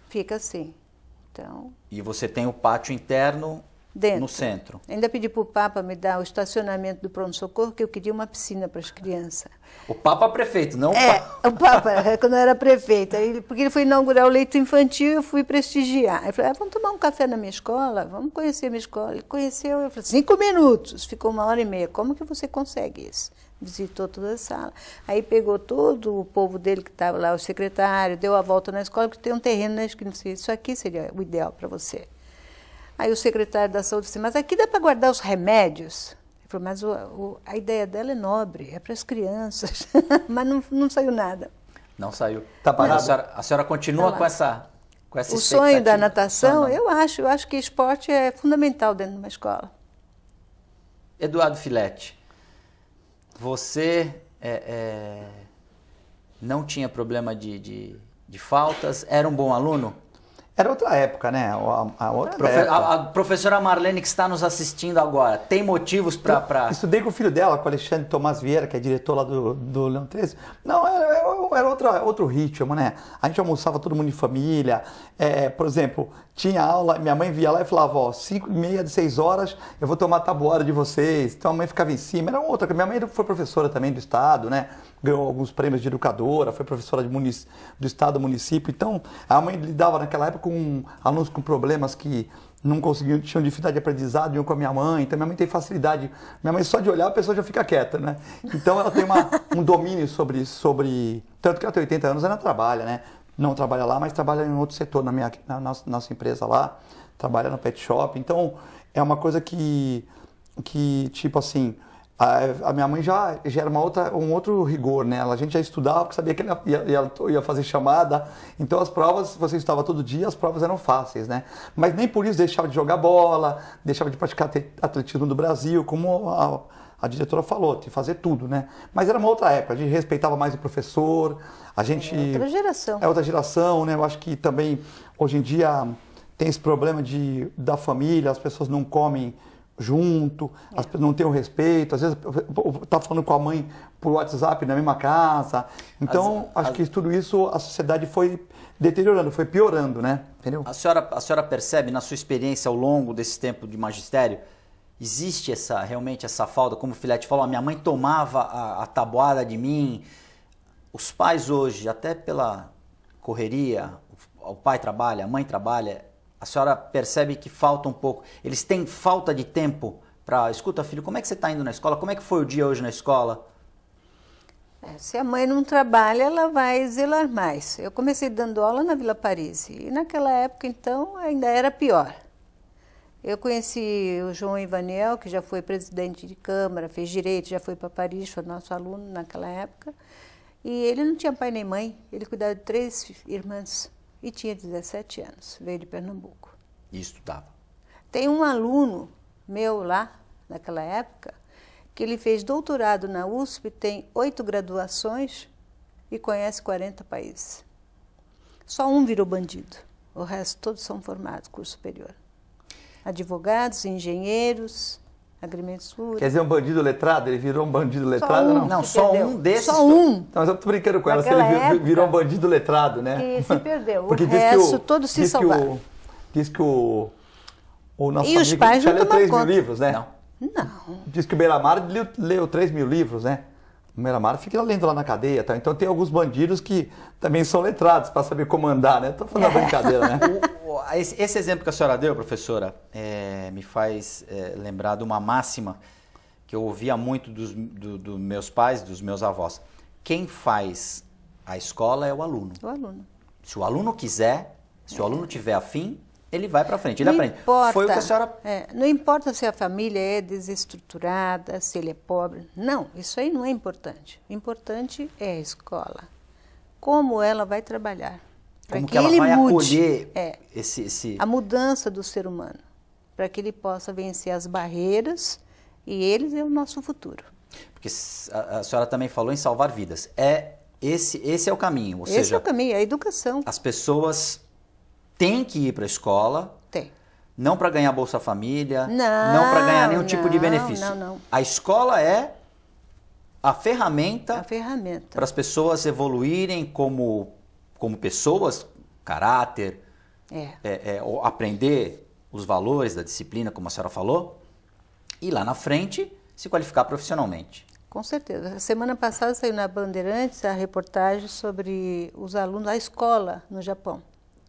Fica assim. Então, e você tem o pátio interno dentro. No centro. Ainda pedi para o Papa me dar o estacionamento do pronto-socorro, que eu queria uma piscina para as crianças. O Papa prefeito, não o Papa? O Papa, quando eu era prefeita. Porque ele foi inaugurar o leito infantil, eu fui prestigiar. Ele falou, vamos tomar um café na minha escola? Vamos conhecer a minha escola. Ele conheceu, eu falei, 5 minutos. Ficou 1h30. Como que você consegue isso? Visitou toda a sala. Aí pegou todo o povo dele que estava lá, o secretário, deu a volta na escola, porque tem um terreno na esquina. Isso aqui seria o ideal para você. Aí o secretário da saúde disse, mas aqui dá para guardar os remédios? Ele falou, mas a ideia dela é nobre, é para as crianças. Mas não saiu nada. Não saiu. Tá parado? A senhora continua com essa o sonho da natação, eu acho que esporte é fundamental dentro de uma escola. Eduardo Filete, você não tinha problema de faltas, era um bom aluno? Era outra época, né? A professora Marlene, que está nos assistindo agora, tem motivos para... Estudei com o filho dela, com o Alexandre Tomás Vieira, que é diretor lá do Leão 13. Não, era outro ritmo, né? A gente almoçava todo mundo em família. Por exemplo, tinha aula, minha mãe via lá e falava, 5h30, 6 horas, eu vou tomar a tabuada de vocês. Então a mãe ficava em cima. Era outra. Minha mãe foi professora também do estado, né? Ganhou alguns prêmios de educadora, foi professora do estado, do município. Então, a mãe lidava naquela época com alunos com problemas que não conseguiam, tinham dificuldade de aprendizado, iam com a minha mãe. Então, minha mãe tem facilidade. Minha mãe, só de olhar, a pessoa já fica quieta, né? Então, ela tem um domínio sobre... Tanto que ela tem 80 anos, ela trabalha, né? não trabalha lá, mas trabalha em outro setor na nossa empresa lá, trabalha no pet shop. Então, é uma coisa que tipo assim, a minha mãe já era um outro rigor, né? A gente já estudava, porque sabia que ela ia fazer chamada. Então, as provas, você estudava todo dia, as provas eram fáceis, né? Mas nem por isso deixava de jogar bola, deixava de praticar atletismo do Brasil, como a diretora falou, de fazer tudo, né? Mas era uma outra época, a gente respeitava mais o professor, a gente... É outra geração. É outra geração, né? Eu acho que também, hoje em dia, tem esse problema da família, as pessoas não comem junto, as pessoas não têm o respeito, às vezes tá falando com a mãe por WhatsApp na mesma casa. Então, acho que tudo isso, a sociedade foi deteriorando, foi piorando, né? Entendeu? A senhora percebe, na sua experiência ao longo desse tempo de magistério, existe realmente essa falta, como o Filete falou, a minha mãe tomava a tabuada de mim. Os pais hoje, até pela correria, o pai trabalha, a mãe trabalha, a senhora percebe que falta um pouco, eles têm falta de tempo para, escuta filho, como é que você está indo na escola? Como é que foi o dia hoje na escola? Se a mãe não trabalha, ela vai zelar mais. Eu comecei dando aula na Vila Paris e naquela época, então, ainda era pior. Eu conheci o João Ivaniel, que já foi presidente de Câmara, fez direito, já foi para Paris, foi nosso aluno naquela época. E ele não tinha pai nem mãe, ele cuidava de 3 irmãs e tinha 17 anos, veio de Pernambuco. E estudava. Tem um aluno meu lá, naquela época, que ele fez doutorado na USP, tem 8 graduações e conhece 40 países. Só um virou bandido, o resto todos são formados, curso superior. Advogados, engenheiros, agrimensura. Quer dizer, um bandido letrado? Ele virou um bandido letrado? Não, só um desses. Só um. Não, mas eu tô brincando com ela, se ele virou um bandido letrado, né? E se perdeu. Porque o resto, todos se salvaram. Diz que o nosso e os pais já não leu tomam 3 mil conta. livros, né? Não. Diz que o Beiramar leu 3 mil livros, né? O Beiramar fica lendo lá na cadeia, tá? Então tem alguns bandidos que também são letrados para saber comandar, né? Tô falando brincadeira, né? Esse exemplo que a senhora deu, professora, me faz lembrar de uma máxima que eu ouvia muito dos meus pais, dos meus avós. Quem faz a escola é o aluno. O aluno. Se o aluno quiser, se o aluno tiver afim, ele vai para frente, ele não aprende. Importa, foi o que a senhora... não importa se a família é desestruturada, se ele é pobre. Não, isso aí não é importante. O importante é a escola. Como ela vai trabalhar. Como que ela vai acolher a mudança do ser humano. Para que ele possa vencer as barreiras e eles é o nosso futuro. Porque a senhora também falou em salvar vidas. Esse é o caminho. Ou esse seja, é o caminho, é a educação. As pessoas têm que ir para a escola. Tem. Não para ganhar Bolsa Família. Não para ganhar nenhum tipo de benefício. Não. A escola é a ferramenta. Para as pessoas evoluírem como pessoas, caráter, aprender os valores da disciplina, como a senhora falou, e lá na frente se qualificar profissionalmente. Com certeza. Semana passada saiu na Bandeirantes a reportagem sobre os alunos da escola no Japão.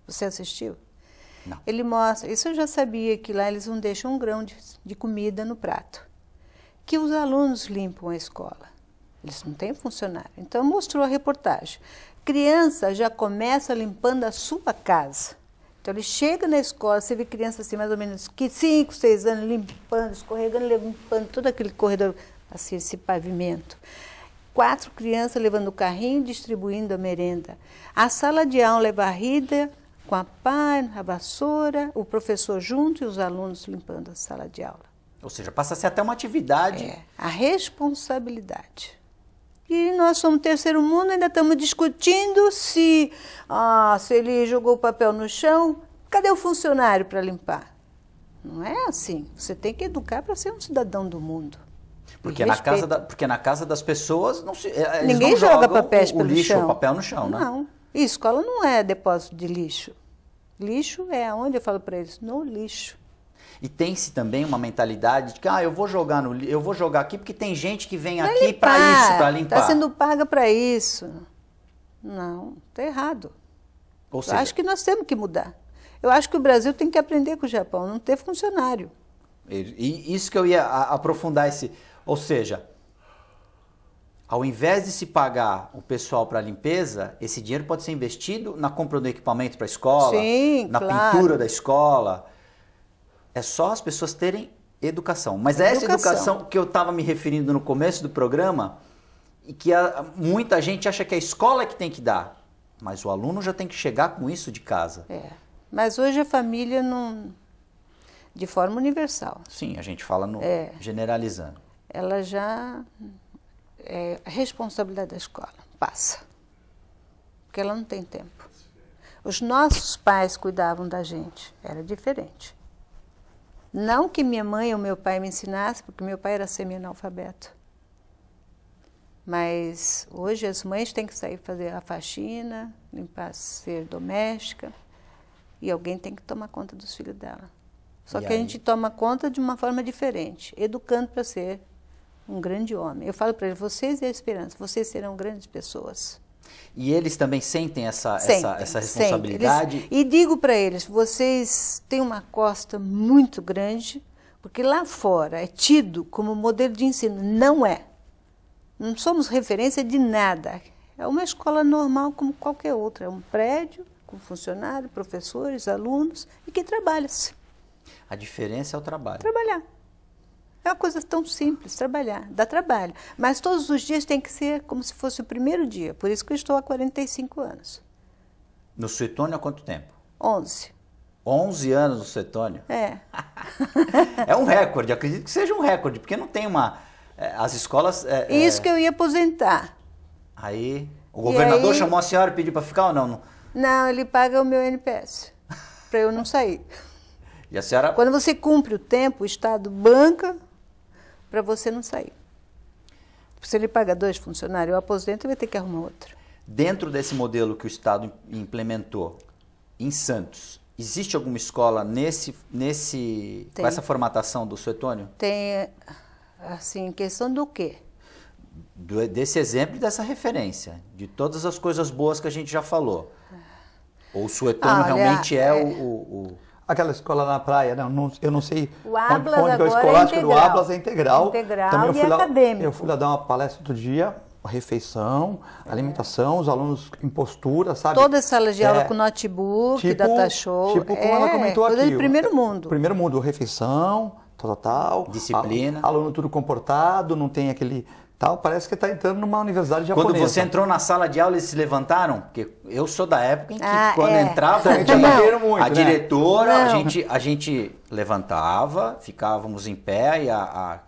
Você assistiu? Não. Ele mostra, isso eu já sabia, que lá eles não deixam um grão de comida no prato. Que os alunos limpam a escola. Eles não têm funcionário. Então mostrou a reportagem. Criança já começa limpando a sua casa. Então ele chega na escola, você vê criança assim, mais ou menos 5, 6 anos, limpando, escorregando, limpando todo aquele corredor, assim, esse pavimento. 4 crianças levando o carrinho, distribuindo a merenda. A sala de aula é varrida com a pá, a vassoura, o professor junto e os alunos limpando a sala de aula. Ou seja, passa a ser até uma atividade. A responsabilidade. E nós somos terceiro mundo, ainda estamos discutindo se ele jogou o papel no chão, cadê o funcionário para limpar? Não é assim. Você tem que educar para ser um cidadão do mundo. Porque na casa das pessoas ninguém não joga papéis pelo chão. O papel no chão, né? Não. E escola não é depósito de lixo. Lixo é onde eu falo para eles, no lixo. E tem-se também uma mentalidade de que eu vou jogar aqui porque tem gente que vem aqui para isso, para limpar. Está sendo paga para isso. Não, está errado. Ou seja, eu acho que nós temos que mudar. Eu acho que o Brasil tem que aprender com o Japão, não ter funcionário. E isso que eu ia aprofundar Ou seja, ao invés de se pagar o pessoal para limpeza, esse dinheiro pode ser investido na compra do equipamento para a escola, Sim, na claro. pintura da escola. É só as pessoas terem educação. Mas é essa educação que eu estava me referindo no começo do programa e que muita gente acha que a escola é que tem que dar. Mas o aluno já tem que chegar com isso de casa. Mas hoje a família não... de forma universal. Sim, a gente fala generalizando. Ela já... é a responsabilidade da escola. Passa. Porque ela não tem tempo. Os nossos pais cuidavam da gente. Era diferente. Não que minha mãe ou meu pai me ensinassem, porque meu pai era semi-analfabeto. Mas hoje as mães têm que sair fazer a faxina, limpar, ser doméstica, e alguém tem que tomar conta dos filhos dela. Só que a gente toma conta de uma forma diferente, educando para ser um grande homem. Eu falo para eles, vocês é a esperança, vocês serão grandes pessoas. E eles também sentem essa responsabilidade? Sentem. E digo para eles, vocês têm uma costa muito grande, porque lá fora é tido como modelo de ensino. Não é. Não somos referência de nada. É uma escola normal como qualquer outra. É um prédio com funcionário, professores, alunos e que trabalha-se. A diferença é o trabalho. Trabalhar. É uma coisa tão simples, trabalhar. Dá trabalho. Mas todos os dias tem que ser como se fosse o primeiro dia. Por isso que eu estou há 45 anos. No Suetônio há quanto tempo? 11. 11 anos no Suetônio? É. É um recorde, acredito que seja um recorde, porque não tem uma... as escolas... Isso que eu ia aposentar. Aí, o governador chamou a senhora e pediu para ficar ou não? Não, ele paga o meu NPS, para eu não sair. E a senhora... Quando você cumpre o tempo, o Estado banca para você não sair. Se ele paga 2 funcionários, eu aposento e vai ter que arrumar outro. Dentro desse modelo que o Estado implementou em Santos, existe alguma escola com essa formatação do Suetônio? Tem, assim, questão do quê? Desse exemplo e dessa referência, de todas as coisas boas que a gente já falou. Ou o Suetônio realmente é o... Aquela escola na praia, eu não sei o Ablas onde é a escola, acho que o Ablas é integral. Integral e acadêmico. Eu fui lá dar uma palestra outro dia, refeição, alimentação, os alunos em postura, sabe? Todas as salas de aula com notebook, data show. Tipo como ela comentou aqui. Coisa de primeiro mundo. Primeiro mundo, refeição, tal. Disciplina. Aluno tudo comportado, não tem aquele... Tal, parece que está entrando numa universidade japonesa. Quando você entrou na sala de aula, eles se levantaram? Porque eu sou da época em que quando entrava a diretora, a gente levantava, ficávamos em pé e a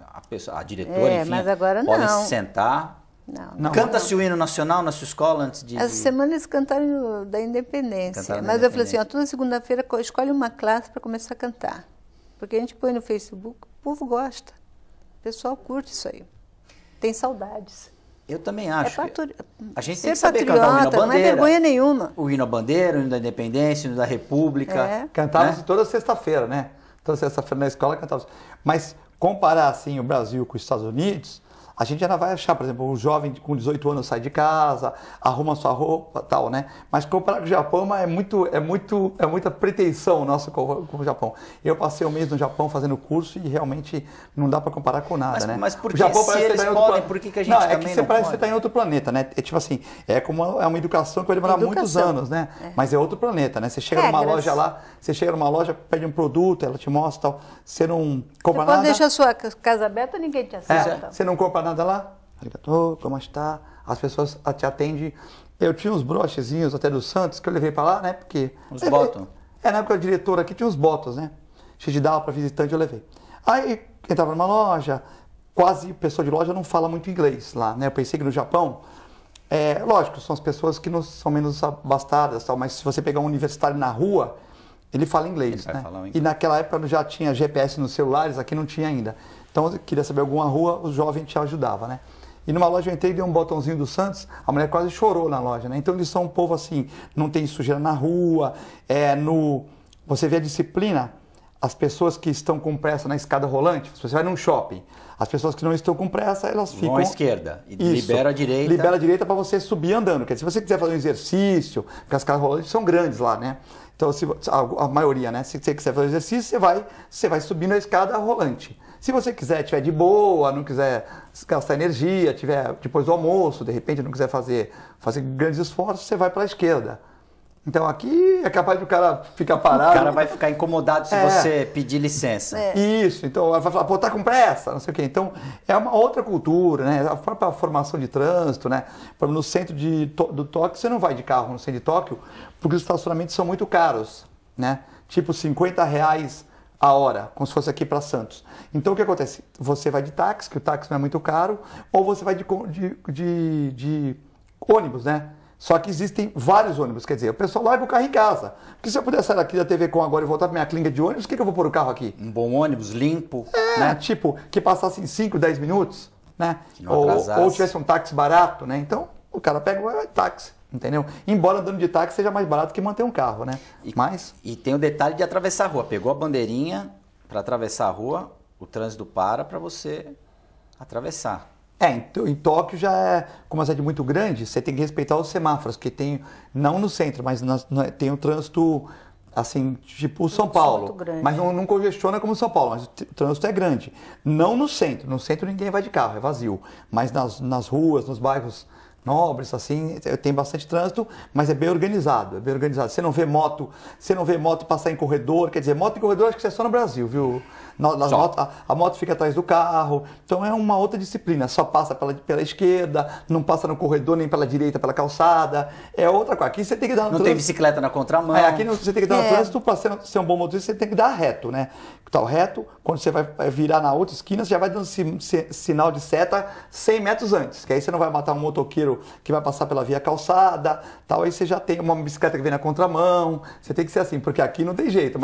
diretora, enfim, mas agora pode se sentar. Não. Canta-se o hino nacional na sua escola antes de... Essa semana eles cantaram da Independência. Mas eu falei assim, toda segunda-feira escolhe uma classe para começar a cantar. Porque a gente põe no Facebook, o povo gosta. O pessoal curte isso aí. Tem saudades. Eu também acho. A gente tem que saber cantar o hino à bandeira. Não é vergonha nenhuma. O hino à bandeira, o hino da independência, o hino da república. Cantava-se toda sexta-feira, né? Toda sexta-feira na escola cantava-se. Mas comparar assim o Brasil com os Estados Unidos, a gente ainda vai achar, por exemplo, um jovem com 18 anos sai de casa, arruma sua roupa, tal, né? Mas comparar com o Japão é muita pretensão nossa com o Japão. Eu passei um mês no Japão fazendo curso e realmente não dá para comparar com nada, né? Mas por que se eles podem, por que a gente também não pode? Parece que você está em outro planeta, né? É tipo assim, é uma educação que vai demorar muitos anos, né? Mas é outro planeta, né? Você chega numa loja lá, pede um produto, ela te mostra, tal, você não compra nada. Você pode deixar a sua casa aberta, ninguém te assalta. Você não compra nada lá, como está? As pessoas te atendem. Eu tinha uns brochezinhos até do Santos que eu levei para lá, né? Porque os bottom. Na época a diretora aqui tinha uns bottoms, né? Cheio de dava para visitante, eu levei. Aí entrava numa loja, quase pessoa de loja não fala muito inglês lá, né? Eu pensei que no Japão, lógico, são as pessoas que não são menos abastadas, tal, mas se você pegar um universitário na rua, ele fala inglês, né? E naquela época já tinha GPS nos celulares, aqui não tinha ainda. Então, eu queria saber alguma rua, o jovem te ajudava, né? E numa loja eu entrei, dei um botãozinho do Santos, a mulher quase chorou na loja, né? Então, eles são um povo assim, não tem sujeira na rua, você vê a disciplina, as pessoas que estão com pressa na escada rolante, se você vai num shopping, as pessoas que não estão com pressa, elas ficam... Vão à esquerda e libera a direita. Libera a direita para você subir andando, porque se você quiser fazer um exercício, porque as escadas rolantes são grandes lá, né? Então, a maioria, né? Se você quiser fazer exercício, você vai subindo a escada rolante. Se você estiver de boa, não quiser gastar energia, tiver depois do almoço, de repente não quiser fazer grandes esforços, você vai para a esquerda. Então aqui é capaz do cara ficar parado. O cara vai ficar incomodado se você pedir licença. Isso, então vai falar, pô, tá com pressa, não sei o quê. Então é uma outra cultura, né? A própria formação de trânsito, né? Por exemplo, no centro do Tóquio, você não vai de carro no centro de Tóquio, porque os estacionamentos são muito caros, né? Tipo R$50 a hora, como se fosse aqui para Santos. Então o que acontece? Você vai de táxi, que o táxi não é muito caro, ou você vai de ônibus, né? Só que existem vários ônibus, quer dizer, o pessoal larga o carro em casa. Porque se eu puder sair daqui da TV Com agora e voltar para minha clínica de ônibus, o que eu vou pôr o carro aqui? Um bom ônibus, limpo. Né? Tipo, que passasse em 5, 10 minutos, né? Ou tivesse um táxi barato, né? Então, o cara pega o táxi, entendeu? Embora andando de táxi seja mais barato que manter um carro, né? E tem o detalhe de atravessar a rua. Pegou a bandeirinha para atravessar a rua, o trânsito para você atravessar. Em Tóquio já como a cidade é muito grande, você tem que respeitar os semáforos, que tem, não no centro, mas tem o trânsito, assim, tipo São Paulo. Mas não congestiona como São Paulo, mas o trânsito é grande. Não no centro ninguém vai de carro, é vazio. Mas nas ruas, nos bairros nobres, assim, tem bastante trânsito, mas é bem organizado, Você não vê moto passar em corredor, quer dizer, moto em corredor acho que isso é só no Brasil, viu? A moto fica atrás do carro, então é uma outra disciplina, só passa pela esquerda, não passa no corredor nem pela direita, pela calçada, é outra coisa. Aqui você tem que dar no trânsito. Não tem bicicleta na contramão. Aqui você tem que dar no trânsito, para ser um bom motorista, você tem que dar reto, né? Então, reto, quando você vai virar na outra esquina, você já vai dando sinal de seta 100 metros antes, que aí você não vai matar um motoqueiro que vai passar pela via calçada, tal, aí você já tem uma bicicleta que vem na contramão, você tem que ser assim, porque aqui não tem jeito.